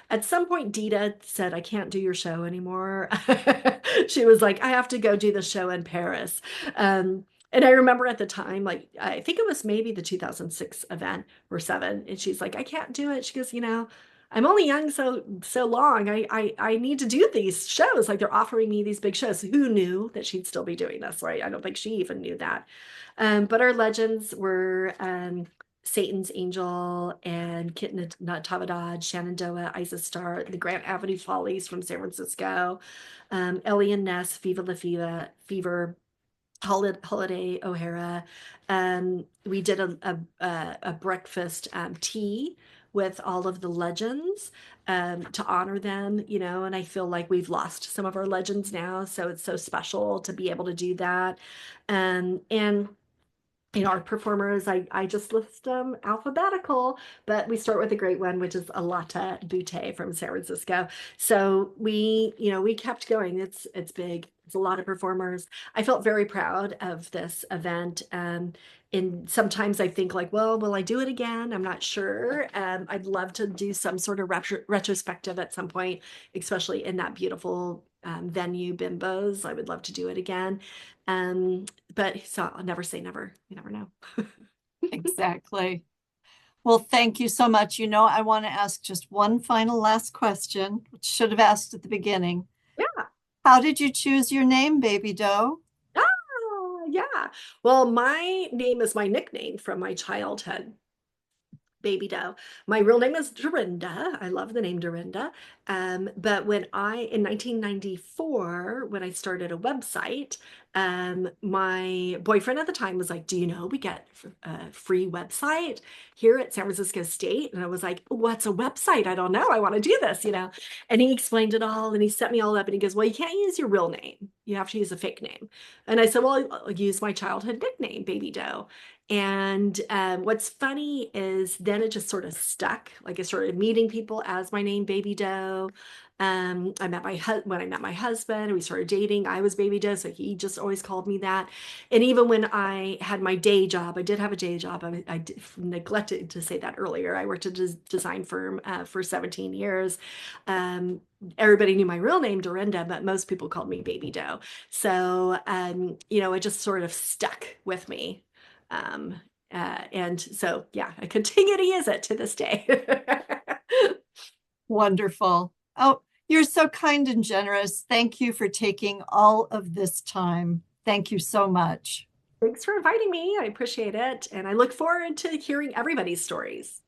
At some point, Dita said, "I can't do your show anymore." She was like, "I have to go do the show in Paris." And I remember at the time, like I think it was maybe the 2006 event or seven, and she's like, "I can't do it." She goes, I'm only young so long. I need to do these shows. Like they're offering me these big shows. Who knew that she'd still be doing this, right? I don't think she even knew that. But our legends were Satan's Angel and Kitten Tavadad, Shenandoah, Isis Star, the Grant Avenue Follies from San Francisco, Ellie and Ness, Viva La Viva, Fever, Holiday O'Hara. We did a breakfast tea with all of the legends to honor them, and I feel like we've lost some of our legends now. So it's so special to be able to do that. And our performers, I just list them alphabetical, but we start with a great one, which is Alata Butte from San Francisco. So we kept going. It's big. It's a lot of performers. I felt very proud of this event. And sometimes I think like, well, will I do it again? I'm not sure. I'd love to do some sort of retrospective at some point, especially in that beautiful venue, Bimbos. I would love to do it again. But so I'll never say never. You never know. Exactly. Well, thank you so much. I want to ask just one final last question, which should have asked at the beginning. Yeah. How did you choose your name, Baby Doe? Yeah. Well, my name is my nickname from my childhood. Baby Doe. My real name is Dorinda. I love the name Dorinda. But in 1994, when I started a website, my boyfriend at the time was like, "Do you know we get a free website here at San Francisco State?" And I was like, "What's a website? I don't know. I want to do this." And he explained it all and he set me all up and he goes, "Well, you can't use your real name. You have to use a fake name." And I said, "Well, I'll use my childhood nickname, Baby Doe." And what's funny is then it just sort of stuck. Like I started meeting people as my name, Baby Doe. When I met my husband, we started dating. I was Baby Doe, so he just always called me that. And even when I had my day job, I did have a day job. I neglected to say that earlier. I worked at a design firm for 17 years. Um, Everybody knew my real name, Dorinda, but most people called me Baby Doe. So it just sort of stuck with me. Um, and so, yeah, I continue to use it to this day. Wonderful. Oh, you're so kind and generous. Thank you for taking all of this time. Thank you so much. Thanks for inviting me. I appreciate it. And I look forward to hearing everybody's stories.